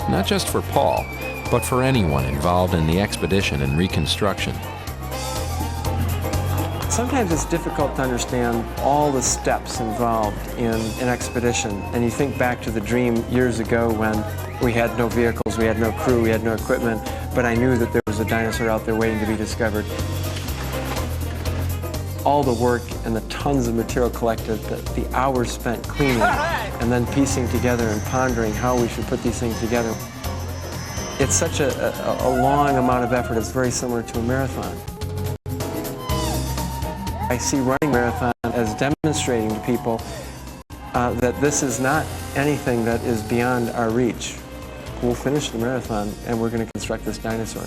not just for Paul, but for anyone involved in the expedition and reconstruction. Sometimes it's difficult to understand all the steps involved in an expedition. And you think back to the dream years ago when we had no vehicles, we had no crew, we had no equipment, but I knew that there was a dinosaur out there waiting to be discovered. All the work and the tons of material collected, the hours spent cleaning, and then piecing together and pondering how we should put these things together. It's such a long amount of effort. It's very similar to a marathon. I see running marathon as demonstrating to people that this is not anything that is beyond our reach. We'll finish the marathon and we're going to construct this dinosaur.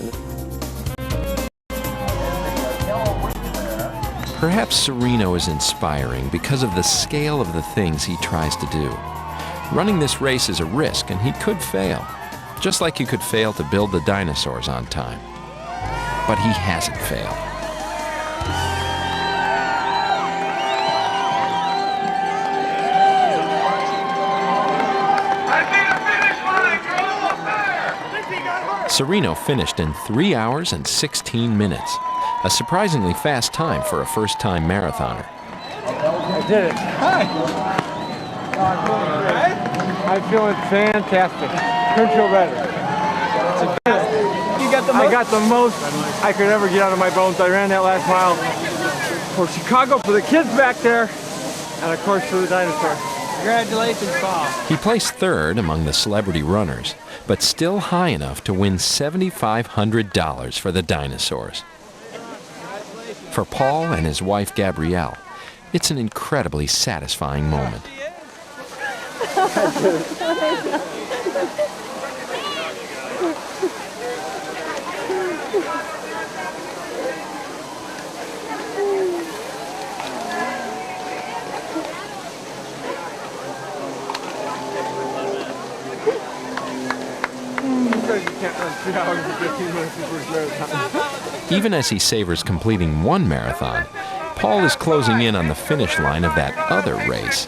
Perhaps Sereno is inspiring because of the scale of the things he tries to do. Running this race is a risk and he could fail, just like he could fail to build the dinosaurs on time. But he hasn't failed. Sereno finished in 3 hours and 16 minutes, a surprisingly fast time for a first-time marathoner. I did it. Hi. I'm feeling fantastic. Couldn't feel better. You got the most? I got the most I could ever get out of my bones. I ran that last mile for Chicago, for the kids back there, and of course for the dinosaur. Congratulations, Paul. He placed third among the celebrity runners, but still high enough to win $7,500 for the dinosaurs. For Paul and his wife Gabrielle, it's an incredibly satisfying moment. Even as he savors completing one marathon, Paul is closing in on the finish line of that other race.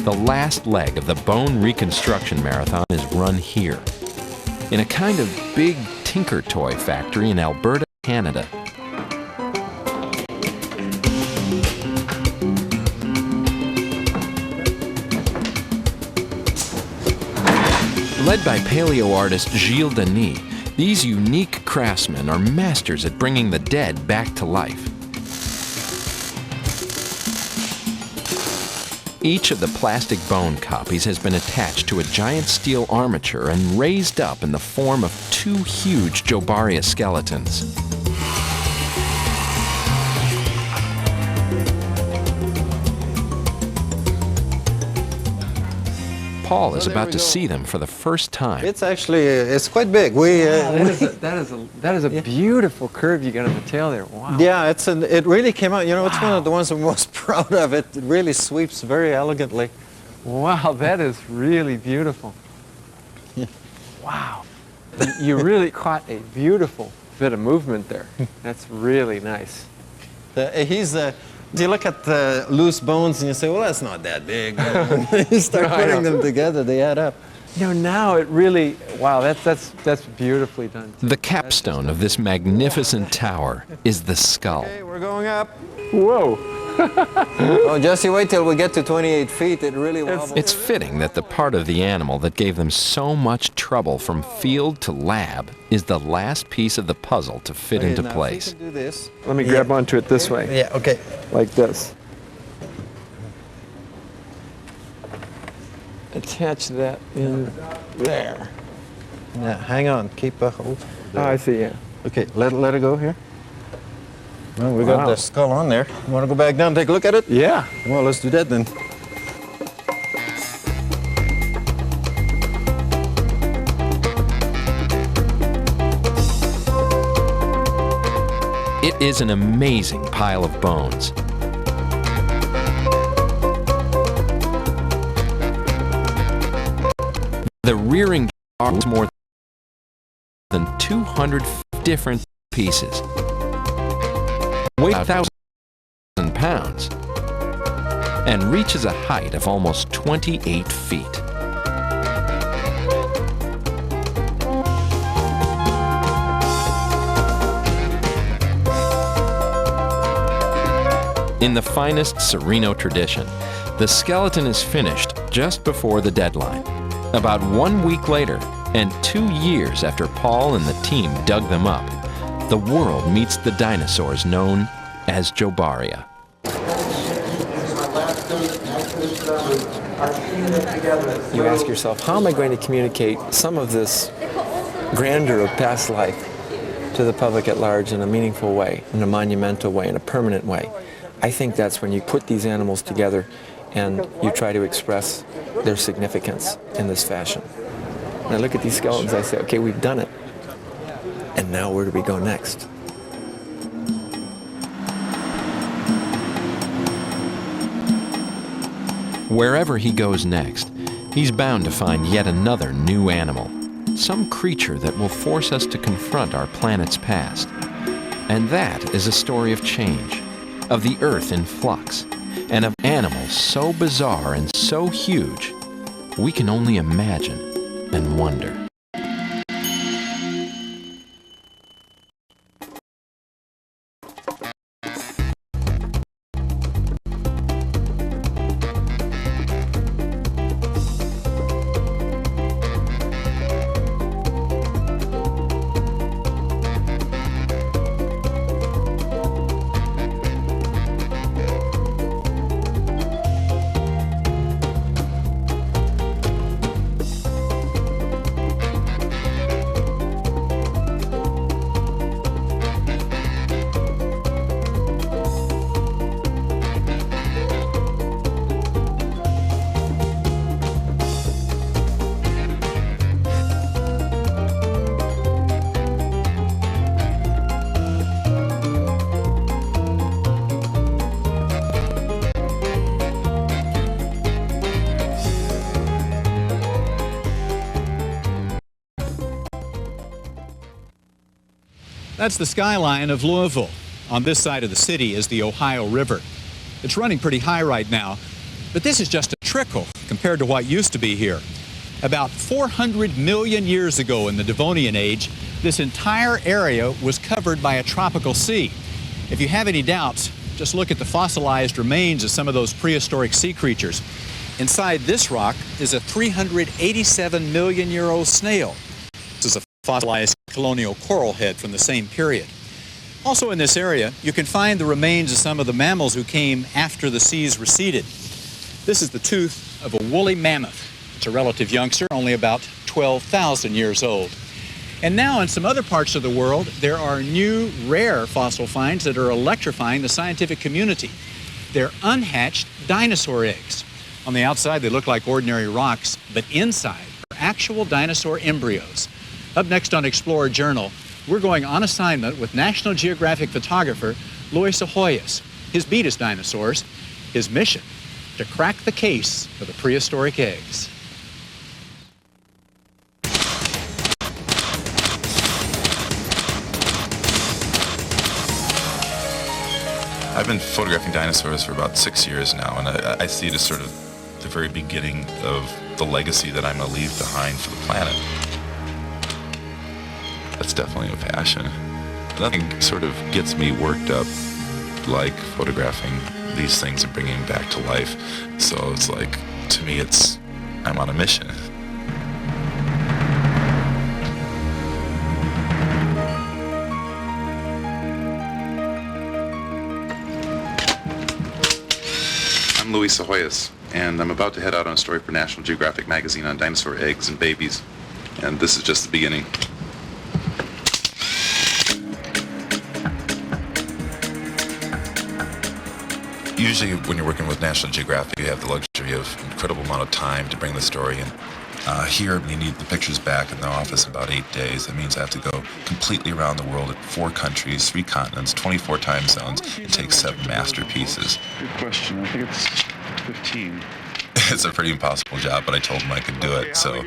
The last leg of the Bone Reconstruction Marathon is run here, in a kind of big tinker toy factory in Alberta, Canada. Led by paleo artist Gilles Denis, these unique craftsmen are masters at bringing the dead back to life. Each of the plastic bone copies has been attached to a giant steel armature and raised up in the form of two huge Jobaria skeletons. Paul is about to see them for the first time. It's actually, it's quite big. That is a beautiful curve you got on the tail there. Wow. Yeah, it really came out. You know, it's one of the ones I'm most proud of. It really sweeps very elegantly. Wow, that is really beautiful. Wow. You really caught a beautiful bit of movement there. That's really nice. You look at the loose bones and you say, well, that's not that big. You start putting them together, they add up. You know, now it really, wow, that's beautifully done. The capstone of this magnificent tower is the skull. Okay, we're going up. Whoa. Oh, Jesse, wait till we get to 28 feet. It really wobbles. It's fitting that the part of the animal that gave them so much trouble from field to lab is the last piece of the puzzle to fit into place. If we can do this. Let me grab onto it this way. Yeah, okay. Like this. Attach that in there. Yeah, hang on. Keep a hold. Oh, I see, yeah. Okay, let it go here. Well, we got the skull on there. You want to go back down and take a look at it? Yeah. Well, let's do that then. It is an amazing pile of bones. The rearing jaw is more than 200 different pieces. Weighs 1,000 pounds and reaches a height of almost 28 feet. In the finest Sereno tradition, the skeleton is finished just before the deadline. About 1 week later, and 2 years after Paul and the team dug them up, the world meets the dinosaurs known as Jobaria. You ask yourself, how am I going to communicate some of this grandeur of past life to the public at large in a meaningful way, in a monumental way, in a permanent way? I think that's when you put these animals together and you try to express their significance in this fashion. When I look at these skeletons, I say, okay, we've done it. And now where do we go next? Wherever he goes next, he's bound to find yet another new animal, some creature that will force us to confront our planet's past. And that is a story of change, of the Earth in flux, and of animals so bizarre and so huge, we can only imagine and wonder. That's the skyline of Louisville. On this side of the city is the Ohio River. It's running pretty high right now, but this is just a trickle compared to what used to be here. About 400 million years ago in the Devonian age, this entire area was covered by a tropical sea. If you have any doubts, just look at the fossilized remains of some of those prehistoric sea creatures. Inside this rock is a 387-million-year-old snail. This is a fossilized colonial coral head from the same period. Also in this area, you can find the remains of some of the mammals who came after the seas receded. This is the tooth of a woolly mammoth. It's a relative youngster, only about 12,000 years old. And now in some other parts of the world, there are new, rare fossil finds that are electrifying the scientific community. They're unhatched dinosaur eggs. On the outside, they look like ordinary rocks, but inside are actual dinosaur embryos. Up next on Explorer Journal, we're going on assignment with National Geographic photographer Luis Ahoyas. His beat is dinosaurs. His mission, to crack the case of the prehistoric eggs. I've been photographing dinosaurs for about 6 years now, and I see it as sort of the very beginning of the legacy that I'm going to leave behind for the planet. That's definitely a passion. Nothing sort of gets me worked up like photographing these things and bringing them back to life. So it's like, to me, I'm on a mission. I'm Luis Ahoyas, and I'm about to head out on a story for National Geographic magazine on dinosaur eggs and babies. And this is just the beginning. Usually when you're working with National Geographic, you have the luxury of an incredible amount of time to bring the story in. Here, you need the pictures back in the office in about 8 days. That means I have to go completely around the world at 4 countries, 3 continents, 24 time zones, and take 7 masterpieces. Good question. I think it's 15. It's a pretty impossible job, but I told him I could do it, so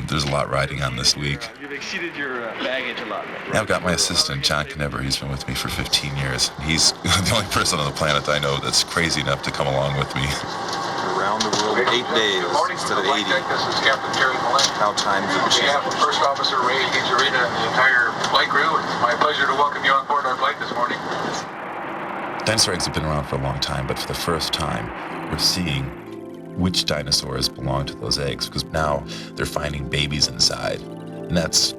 there's a lot riding on this week. You've exceeded your baggage a lot. Now I've got my assistant, John Knever. He's been with me for 15 years. He's the only person on the planet I know that's crazy enough to come along with me. Around the world in 8 days instead of 80. This is Captain Terry Millett. How time On behalf of First Officer Ray Gizzarita and the entire flight crew, it's my pleasure to welcome you on board our flight this morning. Dinosaur eggs have been around for a long time, but for the first time, we're seeing which dinosaurs belong to those eggs, because now they're finding babies inside. And that's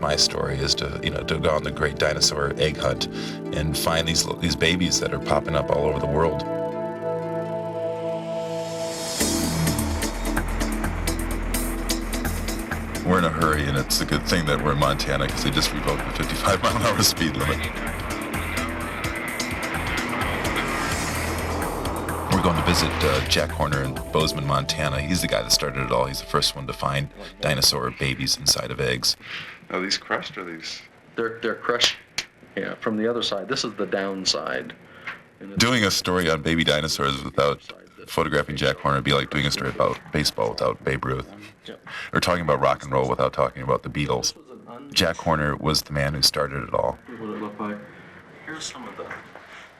my story, is to go on the great dinosaur egg hunt and find these babies that are popping up all over the world. We're in a hurry, and it's a good thing that we're in Montana, because they just revoked the 55-mile-an-hour speed limit. We're going to visit Jack Horner in Bozeman, Montana. He's the guy that started it all. He's the first one to find dinosaur babies inside of eggs. Are these crushed or these? They're crushed, yeah, from the other side. This is the downside. Doing a story on baby dinosaurs without photographing Jack Horner would be like doing a story about baseball without Babe Ruth. Or talking about rock and roll without talking about the Beatles. Jack Horner was the man who started it all. What would it look like? Here's some of the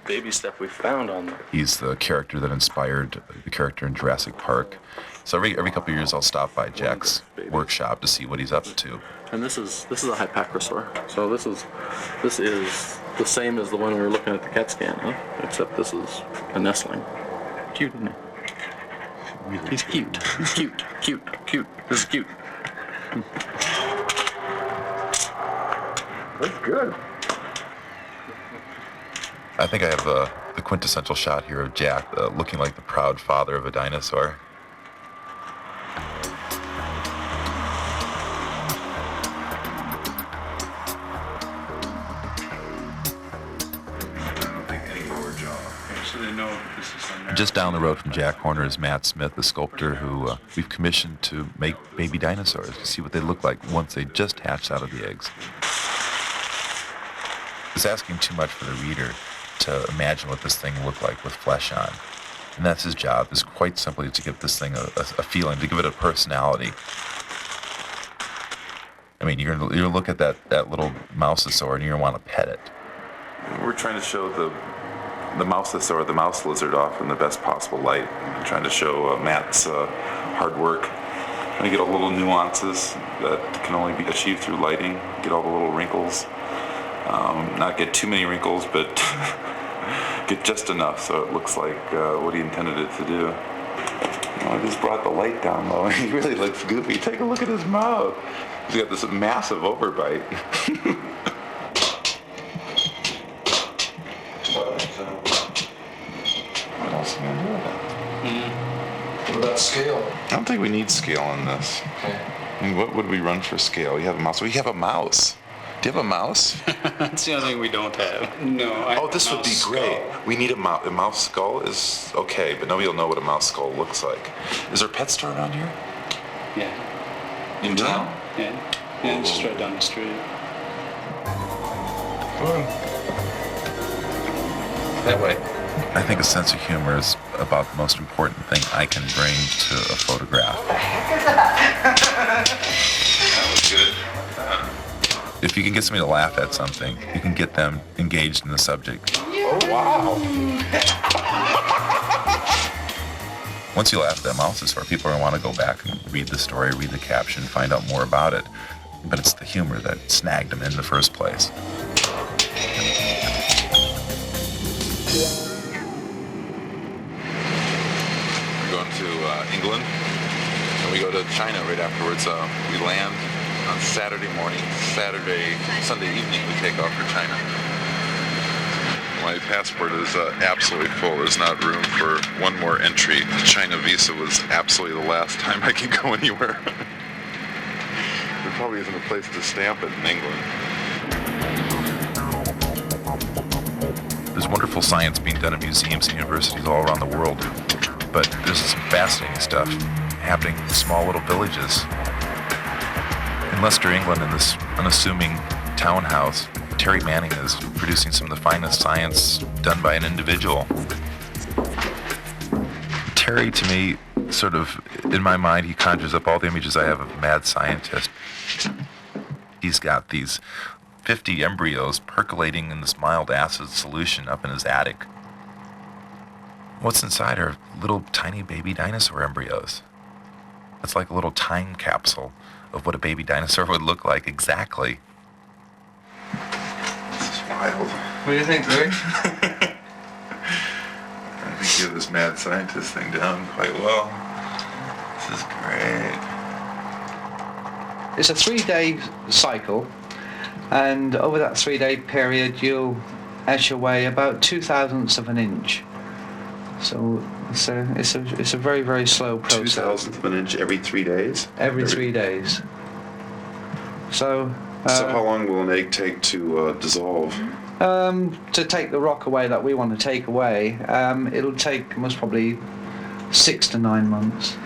baby stuff we found on there. He's the character that inspired the character in Jurassic Park. So every couple of years I'll stop by Jack's workshop to see what he's up to. And this is a hypacrosaur. So this is the same as the one we were looking at the CAT scan, huh? Except this is a nestling. Cute, isn't he? He's cute. He's cute. Cute. This is cute. That's good. I think I have the quintessential shot here of Jack looking like the proud father of a dinosaur. Just down the road from Jack Horner is Matt Smith, the sculptor who we've commissioned to make baby dinosaurs, to see what they look like once they just hatched out of the eggs. It's asking too much for the reader to imagine what this thing looked like with flesh on. And that's his job, is quite simply to give this thing a feeling, to give it a personality. I mean, you're gonna look at that little mousosaur and you're gonna want to pet it. We're trying to show the mousosaur, the mouse lizard, off in the best possible light. I'm trying to show Matt's hard work. Trying to get all the little nuances that can only be achieved through lighting. Get all the little wrinkles. Not get too many wrinkles, but get just enough so it looks like what he intended it to do. I just brought the light down low, and he really looks goofy. Take a look at his mouth. He's got this massive overbite. What else are we gonna do with it? What about scale? I don't think we need scale on this. Okay. I mean, what would we run for scale? You have a mouse. We have a mouse. Do you have a mouse? That's the only thing we don't have. No. Oh, this would be great. We need a mouse. A mouse skull is okay, but nobody will know what a mouse skull looks like. Is there a pet store around here? Yeah. In town? Yeah. Yeah, it's just right down the street. That way. I think a sense of humor is about the most important thing I can bring to a photograph. What the heck is that? That was good. If you can get somebody to laugh at something, you can get them engaged in the subject. Oh, wow. Once you laugh at that mousosaur, people are going to want to go back and read the story, read the caption, find out more about it. But it's the humor that snagged them in the first place. We're going to England, and we go to China right afterwards. We land on Saturday morning. Sunday evening, we take off for China. My passport is absolutely full. There's not room for one more entry. The China visa was absolutely the last time I can go anywhere. There probably isn't a place to stamp it in England. There's wonderful science being done in museums and universities all around the world, but there's some fascinating stuff happening in small little villages. In Leicester, England, in this unassuming townhouse, Terry Manning is producing some of the finest science done by an individual. Terry, to me, sort of, in my mind, he conjures up all the images I have of a mad scientist. He's got these 50 embryos percolating in this mild acid solution up in his attic. What's inside are little tiny baby dinosaur embryos. It's like a little time capsule of what a baby dinosaur would look like exactly. This is wild. What do you think, Greg? I think you have this mad scientist thing down quite well. This is great. It's a 3-day cycle, and over that 3-day period you'll etch away about 2/1000ths of an inch. So it's a very, very slow process. 2/1000th of an inch every 3 days? Every 3 days. So how long will an egg take to dissolve? To take the rock away that we want to take away, it'll take most probably 6 to 9 months.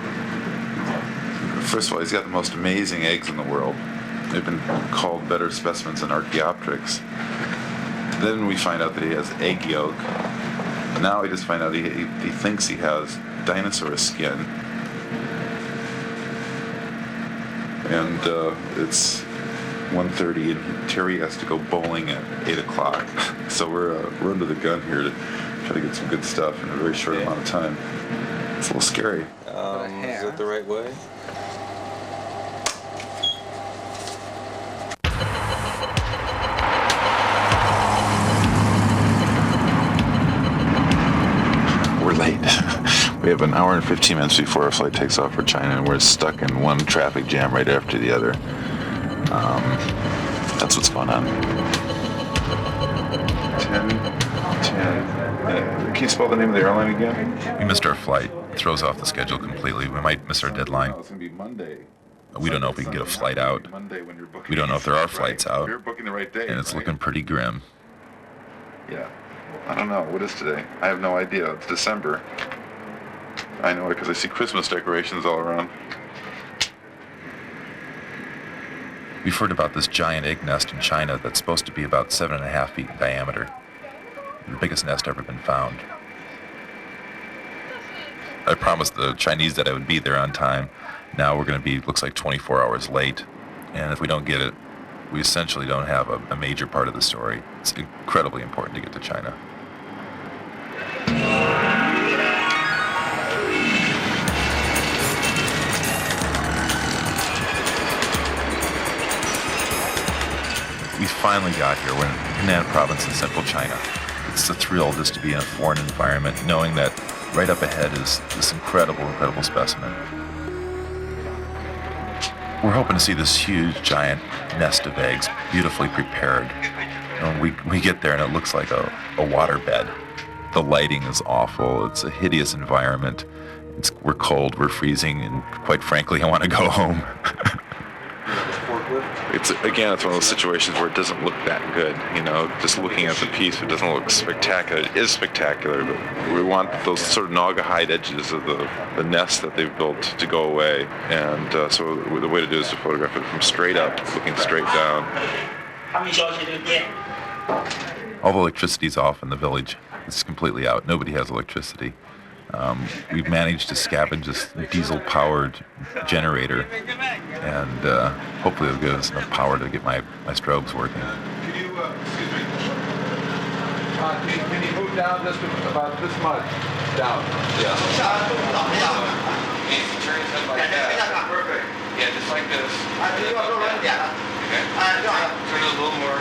First of all, he's got the most amazing eggs in the world. They've been called better specimens than Archaeopteryx. Then we find out that he has egg yolk. Now we just find out he thinks he has dinosaur skin. And it's 1:30 and Terry has to go bowling at 8 o'clock. So we're under the gun here to try to get some good stuff in a very short amount of time. It's a little scary. Is it the right way? We're late. We have an hour and 15 minutes before our flight takes off for China, and we're stuck in one traffic jam right after the other. That's what's going on. 10. Can you spell the name of the airline again? We missed our flight. It throws off the schedule completely. We might miss our deadline. It's going to be Monday. We don't know if we can get a flight out. We don't know if there are flights out. You're booking the right date, And it's looking pretty grim. Yeah. I don't know. What is today? I have no idea. It's December. I know it because I see Christmas decorations all around. We've heard about this giant egg nest in China that's supposed to be about 7.5 feet in diameter. The biggest nest ever been found. I promised the Chinese that I would be there on time. Now we're going to be, looks like 24 hours late. And if we don't get it, we essentially don't have a major part of the story. It's incredibly important to get to China. We finally got here. We're in Henan province in central China. It's a thrill just to be in a foreign environment, knowing that right up ahead is this incredible specimen. We're hoping to see this huge, giant nest of eggs, beautifully prepared. And we get there and it looks like a waterbed. The lighting is awful. It's a hideous environment. We're cold, we're freezing, and quite frankly, I want to go home. It's one of those situations where it doesn't look that good, you know, just looking at the piece, it doesn't look spectacular. It is spectacular, but we want those sort of naugahyde edges of the nest that they've built to go away, and so the way to do it is to photograph it from straight up, looking straight down. All the electricity's off in the village. It's completely out. Nobody has electricity. We've managed to scavenge this diesel-powered generator, and hopefully it'll give us enough power to get my strobes working. Can you move down just about this much? Down. Yeah. Turn his head like that. Perfect. Yeah, just like this. Okay. Turn it a little more.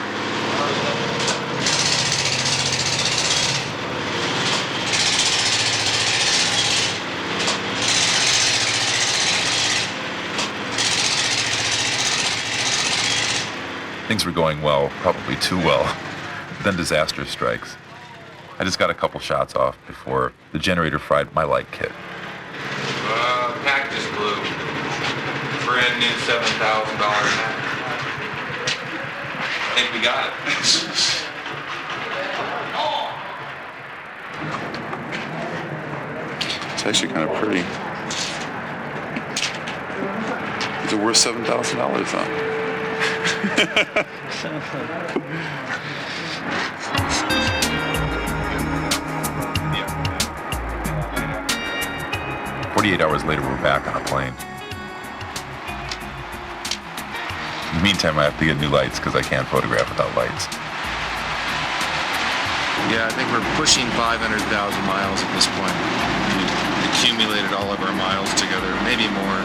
Things were going well, probably too well. Then disaster strikes. I just got a couple shots off before the generator fried my light kit. Pack just blew. Brand new $7,000 pack. I think we got it. It's actually kind of pretty. Is it worth $7,000 huh? 48 hours later, we're back on a plane. In the meantime, I have to get new lights because I can't photograph without lights. Yeah, I think we're pushing 500,000 miles at this point. We accumulated all of our miles together, maybe more.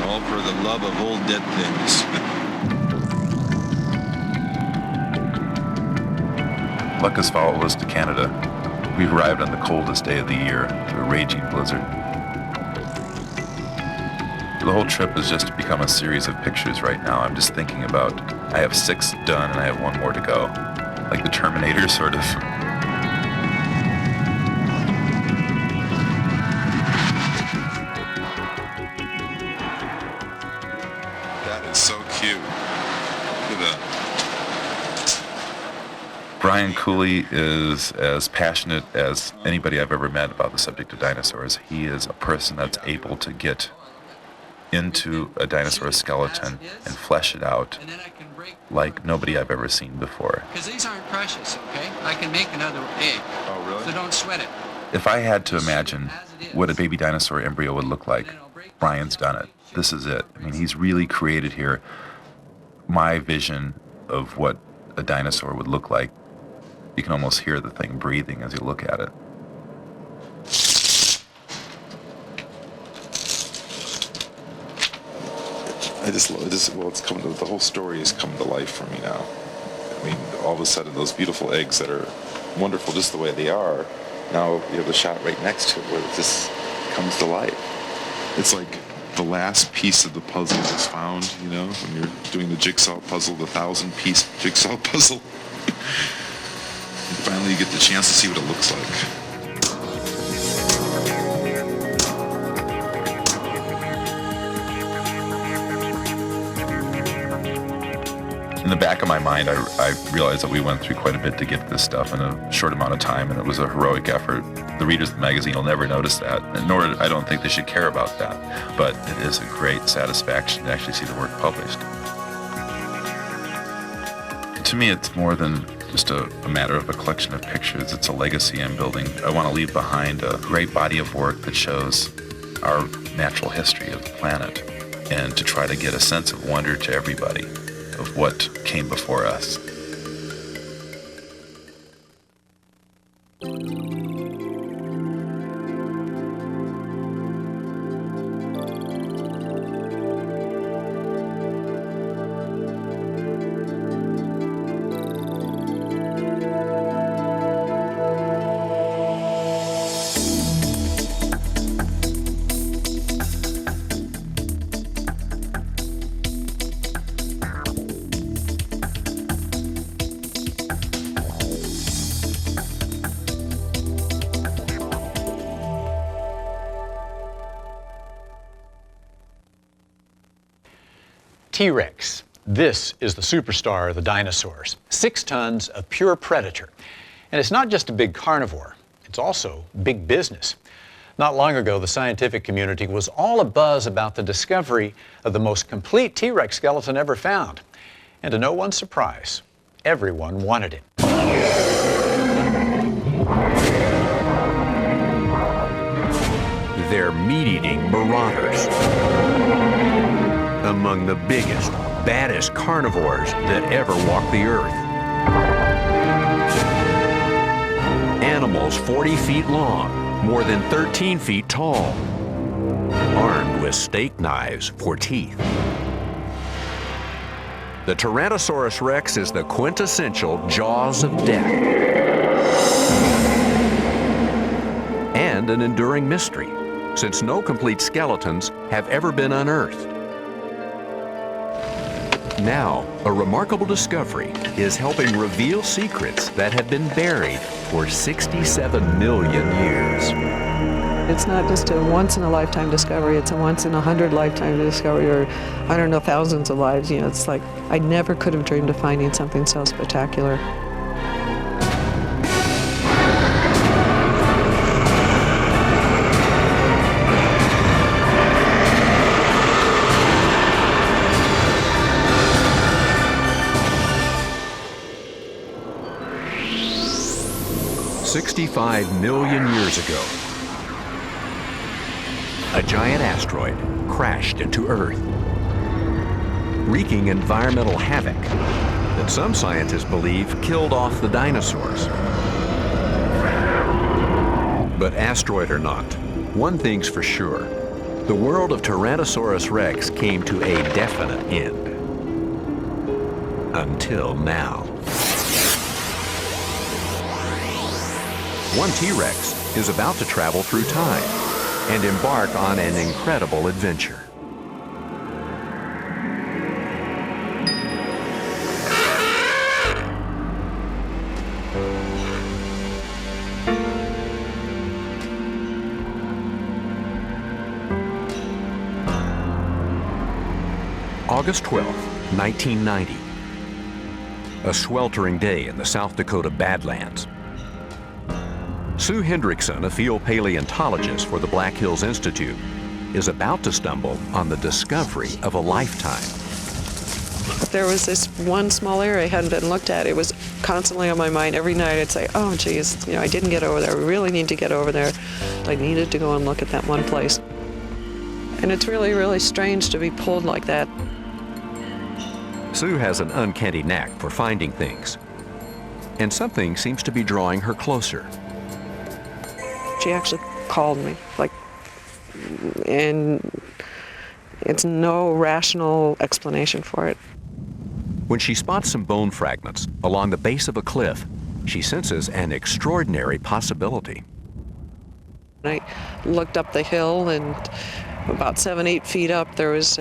All for the love of old dead things. Luck has followed us to Canada. We've arrived on the coldest day of the year, through a raging blizzard. The whole trip has just become a series of pictures right now. I'm just thinking about, I have 6 done and I have 1 more to go. Like the Terminator, sort of. That is so cute. Look at that. Brian Cooley is as passionate as anybody I've ever met about the subject of dinosaurs. He is a person that's able to get into a dinosaur skeleton and flesh it out like nobody I've ever seen before. Because these aren't precious, okay? I can make another egg. Oh, really? So don't sweat it. If I had to imagine what a baby dinosaur embryo would look like, Brian's done it. This is it. I mean, he's really created here my vision of what a dinosaur would look like. You can almost hear the thing breathing as you look at it. I just love this. Well, it's coming to, the whole story is coming to life for me now. I mean, all of a sudden, those beautiful eggs that are wonderful just the way they are, now you have the shot right next to it where it just comes to life. It's like the last piece of the puzzle is found, you know, when you're doing the jigsaw puzzle, the 1,000-piece jigsaw puzzle. And finally you get the chance to see what it looks like. In the back of my mind, I realized that we went through quite a bit to get this stuff in a short amount of time, and it was a heroic effort. The readers of the magazine will never notice that, nor I don't think they should care about that. But it is a great satisfaction to actually see the work published. To me, it's more than just a matter of a collection of pictures. It's a legacy I'm building. I want to leave behind a great body of work that shows our natural history of the planet and to try to get a sense of wonder to everybody of what came before us. T-Rex. This is the superstar of the dinosaurs. 6 tons of pure predator. And it's not just a big carnivore, it's also big business. Not long ago, the scientific community was all abuzz about the discovery of the most complete T-Rex skeleton ever found. And to no one's surprise, everyone wanted it. They're meat-eating marauders. Among the biggest, baddest carnivores that ever walked the earth. Animals 40 feet long, more than 13 feet tall, armed with steak knives for teeth. The Tyrannosaurus Rex is the quintessential jaws of death. And an enduring mystery, since no complete skeletons have ever been unearthed. Now, a remarkable discovery is helping reveal secrets that have been buried for 67 million years. It's not just a once-in-a-lifetime discovery, it's a once-in-a-100-lifetime discovery, or I don't know, thousands of lives. You know, it's like I never could have dreamed of finding something so spectacular. $65 million years ago, a giant asteroid crashed into Earth, wreaking environmental havoc that some scientists believe killed off the dinosaurs. But asteroid or not, one thing's for sure. The world of Tyrannosaurus Rex came to a definite end. Until now. One T-Rex is about to travel through time and embark on an incredible adventure. August 12, 1990. A sweltering day in the South Dakota Badlands. Sue Hendrickson, a field paleontologist for the Black Hills Institute, is about to stumble on the discovery of a lifetime. There was this one small area I hadn't been looked at. It was constantly on my mind. Every night I'd say, oh geez, you know, I didn't get over there. I really need to get over there. I needed to go and look at that one place. And it's really, really strange to be pulled like that. Sue has an uncanny knack for finding things, and something seems to be drawing her closer. She actually called me, and it's no rational explanation for it. When she spots some bone fragments along the base of a cliff, she senses an extraordinary possibility. I looked up the hill, and about 7-8 feet up, there was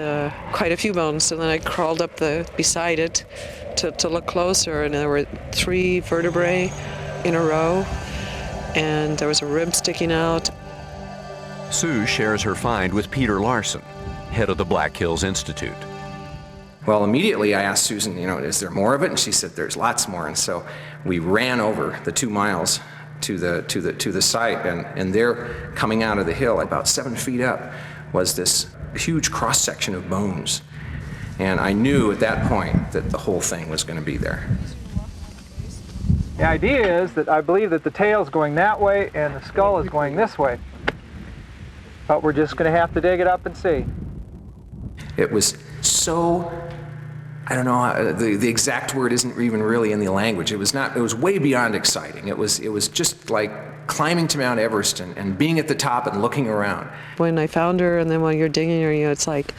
quite a few bones. So then I crawled up beside it to look closer, and there were 3 vertebrae in a row, and there was a rib sticking out. Sue shares her find with Peter Larson, head of the Black Hills Institute. Well, immediately I asked Susan, you know, is there more of it? And she said, there's lots more. And so we ran over the 2 miles to the site, and there, coming out of the hill, about 7 feet up, was this huge cross-section of bones. And I knew at that point that the whole thing was going to be there. The idea is that I believe that the tail's going that way and the skull is going this way. But we're just going to have to dig it up and see. It was so, I don't know, the exact word isn't even really in the language. It was way beyond exciting. It was just like climbing to Mount Everest and being at the top and looking around. When I found her, and then while you're digging her, it's like,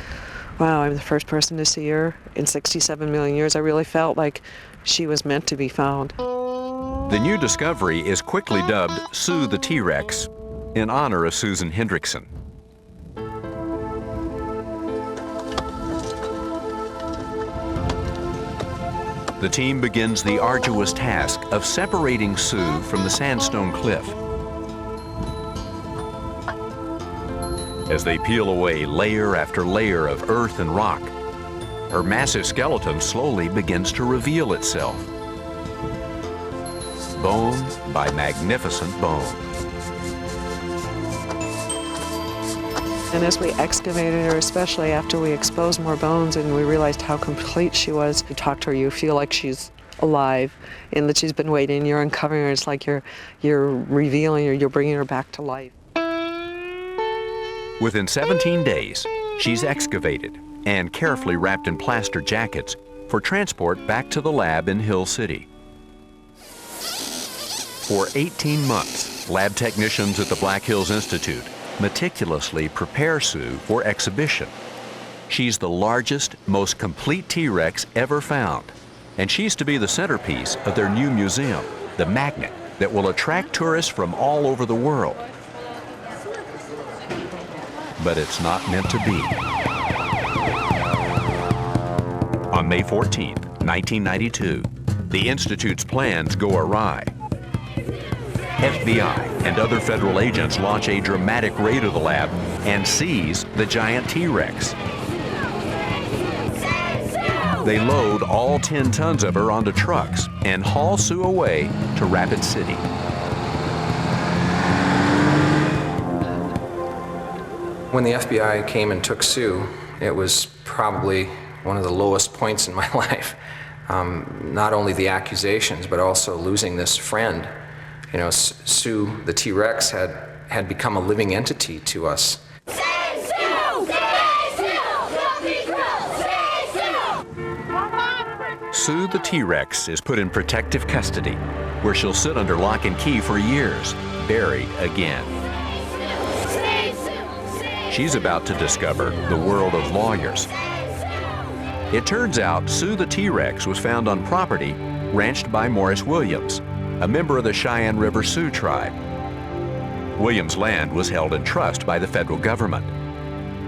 wow, I'm the first person to see her in 67 million years. I really felt like she was meant to be found. The new discovery is quickly dubbed Sue the T-Rex in honor of Susan Hendrickson. The team begins the arduous task of separating Sue from the sandstone cliff. As they peel away layer after layer of earth and rock, her massive skeleton slowly begins to reveal itself. Bone by magnificent bone. And as we excavated her, especially after we exposed more bones and we realized how complete she was, you talk to her, you feel like she's alive and that she's been waiting. You're uncovering her. It's like you're revealing her, you're bringing her back to life. Within 17 days, she's excavated and carefully wrapped in plaster jackets for transport back to the lab in Hill City. For 18 months, lab technicians at the Black Hills Institute meticulously prepare Sue for exhibition. She's the largest, most complete T-Rex ever found, and she's to be the centerpiece of their new museum, the magnet that will attract tourists from all over the world. But it's not meant to be. On May 14, 1992, the Institute's plans go awry. FBI and other federal agents launch a dramatic raid of the lab and seize the giant T-Rex. They load all 10 tons of her onto trucks and haul Sue away to Rapid City. When the FBI came and took Sue, it was probably one of the lowest points in my life. Not only the accusations, but also losing this friend. You know, Sue, the T-Rex, had become a living entity to us. Sue the T-Rex is put in protective custody, where she'll sit under lock and key for years, buried again. She's about to discover the world of lawyers. It turns out Sue the T-Rex was found on property ranched by Morris Williams, a member of the Cheyenne River Sioux tribe. Williams' land was held in trust by the federal government.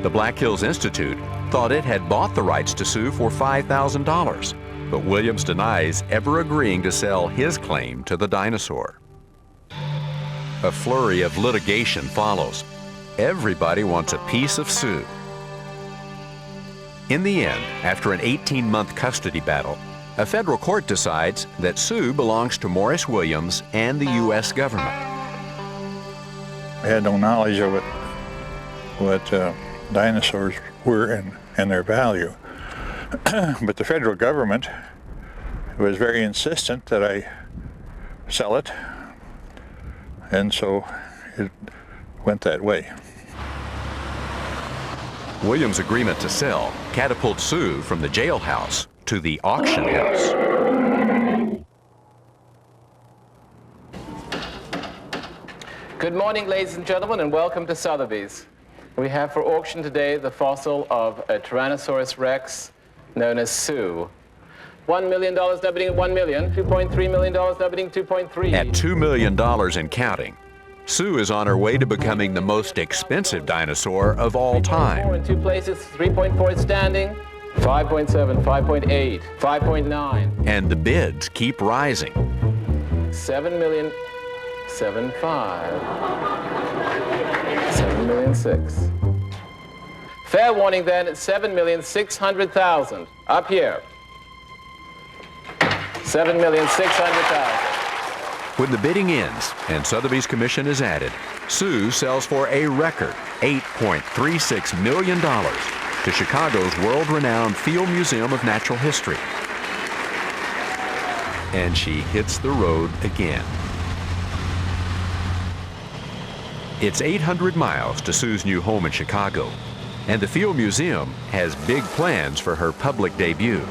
The Black Hills Institute thought it had bought the rights to Sue for $5,000, but Williams denies ever agreeing to sell his claim to the dinosaur. A flurry of litigation follows. Everybody wants a piece of Sue. In the end, after an 18-month custody battle, a federal court decides that Sue belongs to Morris Williams and the U.S. government. I had no knowledge of what dinosaurs were and their value. But the federal government was very insistent that I sell it, and so it went that way. Williams' agreement to sell catapulted Sue from the jailhouse to the auction house. Good morning, ladies and gentlemen, and welcome to Sotheby's. We have for auction today the fossil of a Tyrannosaurus rex known as Sue. $1 million now bidding at $1 million, $2.3 million now bidding $2.3. At $2 million and counting, Sue is on her way to becoming the most expensive dinosaur of all time. In two places, 3.4 is standing, 5.7, 5.8, 5.9. And the bids keep rising. 7,000,075, 7,000,006. Fair warning then at 7,600,000. Up here. 7,600,000. When the bidding ends and Sotheby's commission is added, Sue sells for a record $8.36 million to Chicago's world-renowned Field Museum of Natural History. And she hits the road again. It's 800 miles to Sue's new home in Chicago, And the Field Museum has big plans for her public debut.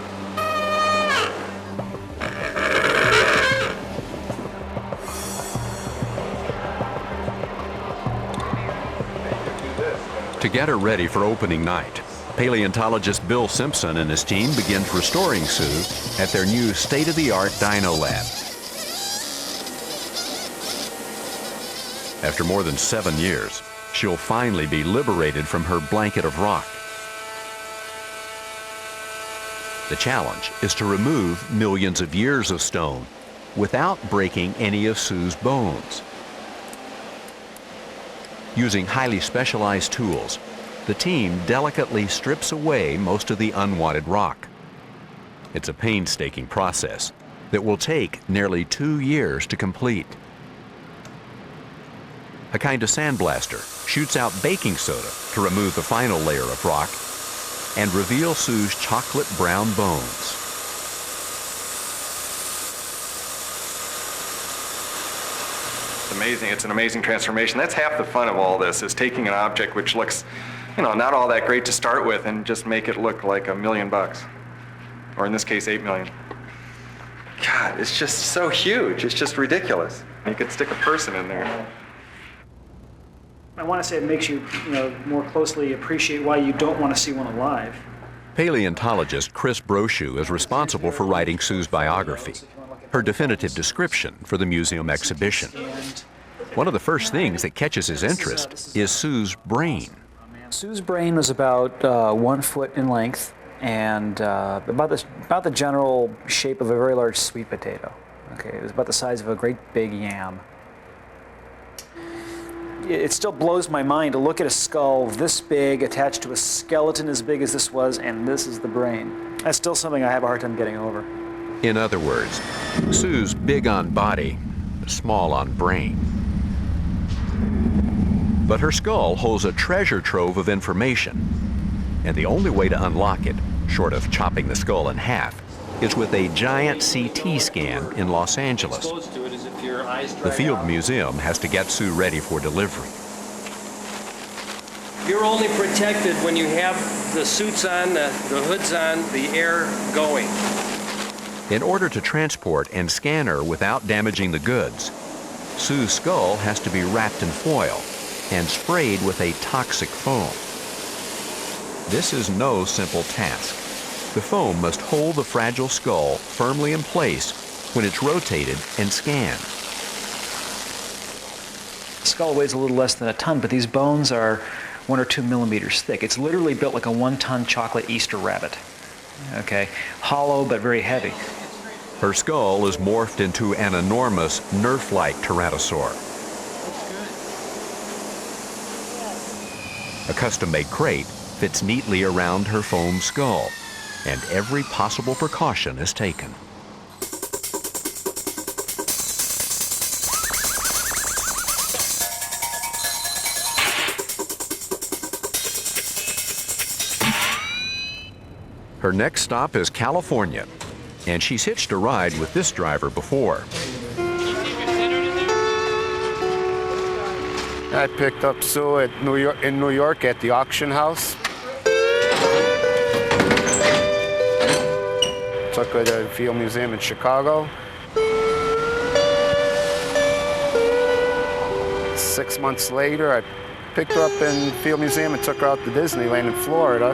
To get her ready for opening night, paleontologist Bill Simpson and his team begin restoring Sue at their new state-of-the-art dino lab. After more than 7 years, she'll finally be liberated from her blanket of rock. The challenge is to remove millions of years of stone without breaking any of Sue's bones. Using highly specialized tools, the team delicately strips away most of the unwanted rock. It's a painstaking process that will take nearly 2 years to complete. A kind of sandblaster shoots out baking soda to remove the final layer of rock and reveal Sue's chocolate brown bones. It's amazing. It's an amazing transformation. That's half the fun of all this, is taking an object which looks, not all that great to start with and just make it look like $1 million. Or in this case, 8 million. God, it's just so huge. It's just ridiculous. You could stick a person in there. I want to say it makes you, more closely appreciate why you don't want to see one alive. Paleontologist Chris Brochu is responsible for writing Sue's biography, her definitive description for the museum exhibition. One of the first things that catches his interest is Sue's brain. Sue's brain was about 1 foot in length and about the general shape of a very large sweet potato. Okay, it was about the size of a great big yam. It still blows my mind to look at a skull this big attached to a skeleton as big as this was, and this is the brain. That's still something I have a hard time getting over. In other words, Sue's big on body, small on brain. But her skull holds a treasure trove of information, and the only way to unlock it, short of chopping the skull in half, is with a giant CT scan in Los Angeles. The Field Museum has to get Sue ready for delivery. You're only protected when you have the suits on, the hoods on, the air going. In order to transport and scan her without damaging the goods, Sue's skull has to be wrapped in foil and sprayed with a toxic foam. This is no simple task. The foam must hold the fragile skull firmly in place when it's rotated and scanned. The skull weighs a little less than a ton, but these bones are 1 or 2 millimeters thick. It's literally built like a 1-ton chocolate Easter rabbit. Okay, hollow but very heavy. Her skull is morphed into an enormous Nerf-like Tyrannosaur. A custom-made crate fits neatly around her foam skull, and every possible precaution is taken. Her next stop is California, and she's hitched a ride with this driver before. I picked up Sue in New York at the auction house. Took her to the Field Museum in Chicago. 6 months later, I picked her up in the Field Museum and took her out to Disneyland in Florida.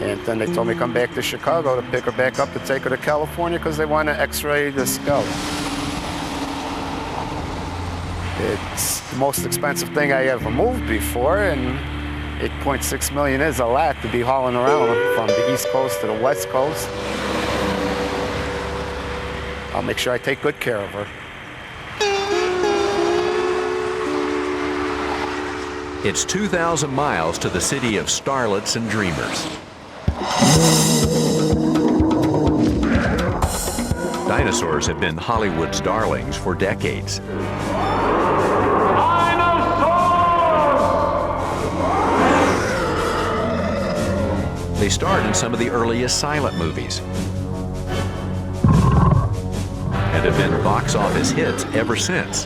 And then they told me to come back to Chicago to pick her back up to take her to California because they want to x-ray the skull. It's the most expensive thing I ever moved before, and 8.6 million is a lot to be hauling around from the East Coast to the West Coast. I'll make sure I take good care of her. It's 2,000 miles to the city of starlets and dreamers. Dinosaurs have been Hollywood's darlings for decades. They starred in some of the earliest silent movies and have been box office hits ever since.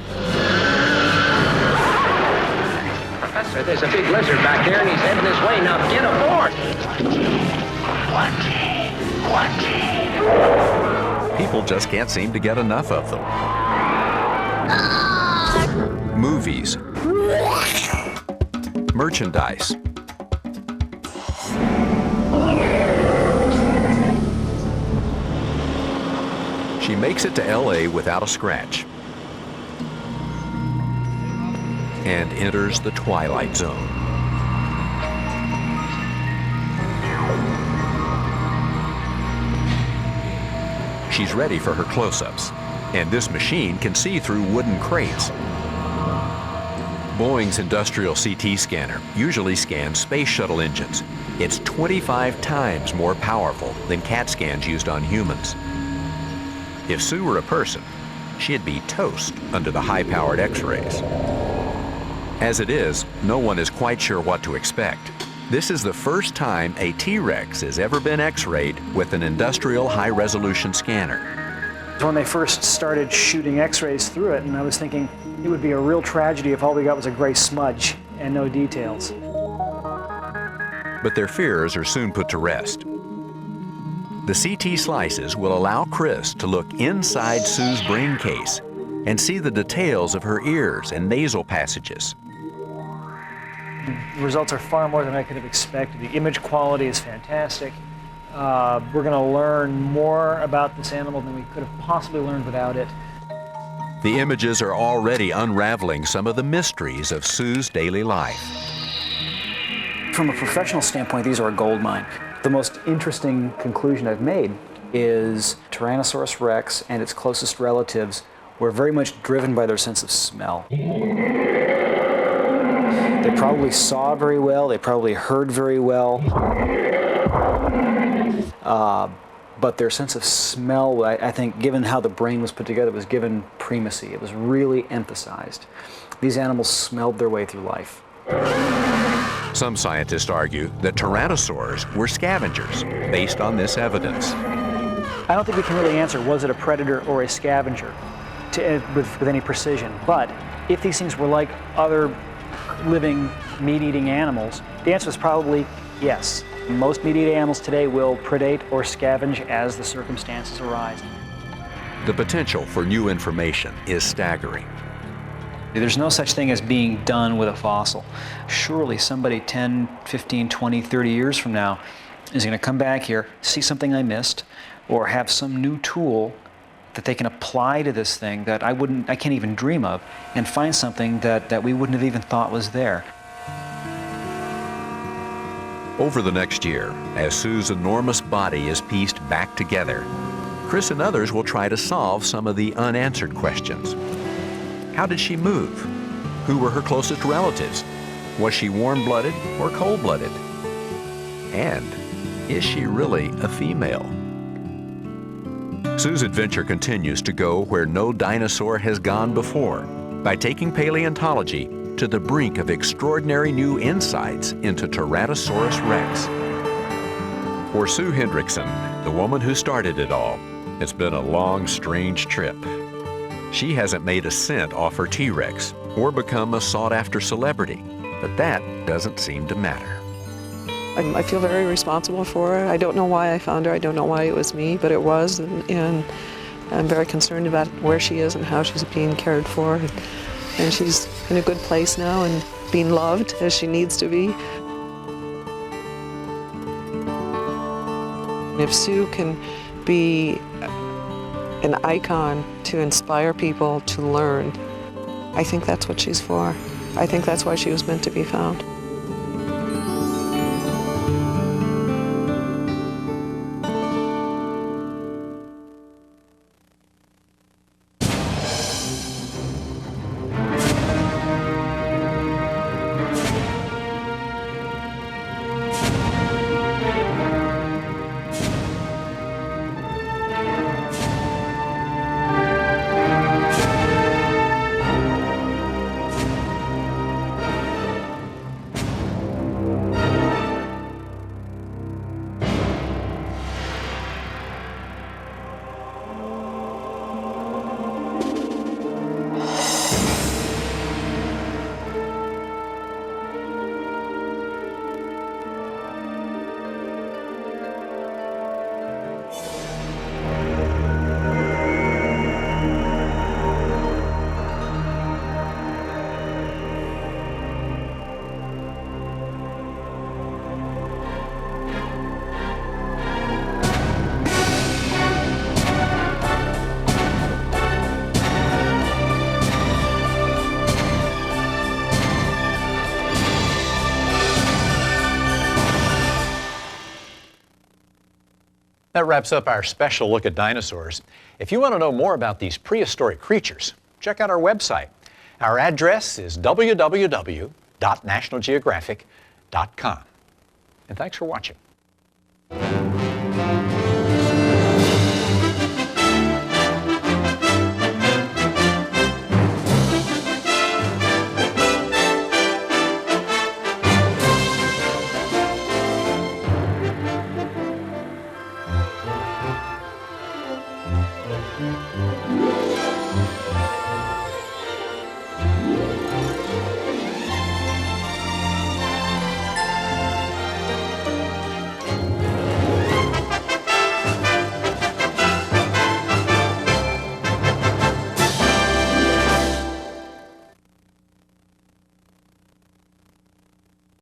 Professor, There's a big lizard back there, and he's heading this way. Now get aboard! People just can't seem to get enough of them. Movies. Merchandise. She makes it to LA without a scratch and enters the Twilight Zone. She's ready for her close-ups, and this machine can see through wooden crates. Boeing's industrial CT scanner usually scans space shuttle engines. It's 25 times more powerful than CAT scans used on humans. If Sue were a person, she'd be toast under the high-powered X-rays. As it is, no one is quite sure what to expect. This is the first time a T-Rex has ever been X-rayed with an industrial high-resolution scanner. When they first started shooting X-rays through it, and I was thinking it would be a real tragedy if all we got was a gray smudge and no details. But their fears are soon put to rest. The CT slices will allow Chris to look inside Sue's brain case and see the details of her ears and nasal passages. The results are far more than I could have expected. The image quality is fantastic. We're going to learn more about this animal than we could have possibly learned without it. The images are already unraveling some of the mysteries of Sue's daily life. From a professional standpoint, these are a gold mine. The most interesting conclusion I've made is Tyrannosaurus rex and its closest relatives were very much driven by their sense of smell. They probably saw very well, they probably heard very well, but their sense of smell, I think, given how the brain was put together, was given primacy. It was really emphasized. These animals smelled their way through life. Some scientists argue that tyrannosaurs were scavengers based on this evidence. I don't think we can really answer, was it a predator or a scavenger with any precision. But if these things were like other living meat-eating animals, the answer is probably yes. Most meat-eating animals today will predate or scavenge as the circumstances arise. The potential for new information is staggering. There's no such thing as being done with a fossil. Surely somebody 10, 15, 20, 30 years from now is going to come back here, see something I missed, or have some new tool that they can apply to this thing that I can't even dream of, and find something that we wouldn't have even thought was there. Over the next year, as Sue's enormous body is pieced back together, Chris and others will try to solve some of the unanswered questions. How did she move? Who were her closest relatives? Was she warm-blooded or cold-blooded? And is she really a female? Sue's adventure continues to go where no dinosaur has gone before, by taking paleontology to the brink of extraordinary new insights into Tyrannosaurus rex. For Sue Hendrickson, the woman who started it all, it's been a long, strange trip. She hasn't made a cent off her T-Rex or become a sought-after celebrity, but that doesn't seem to matter. I feel very responsible for her. I don't know why I found her. I don't know why it was me, but it was, and I'm very concerned about where she is and how she's being cared for. And she's in a good place now and being loved as she needs to be. If Sue can be an icon to inspire people to learn, I think that's what she's for. I think that's why she was meant to be found. That wraps up our special look at dinosaurs. If you want to know more about these prehistoric creatures, check out our website. Our address is www.nationalgeographic.com. And thanks for watching.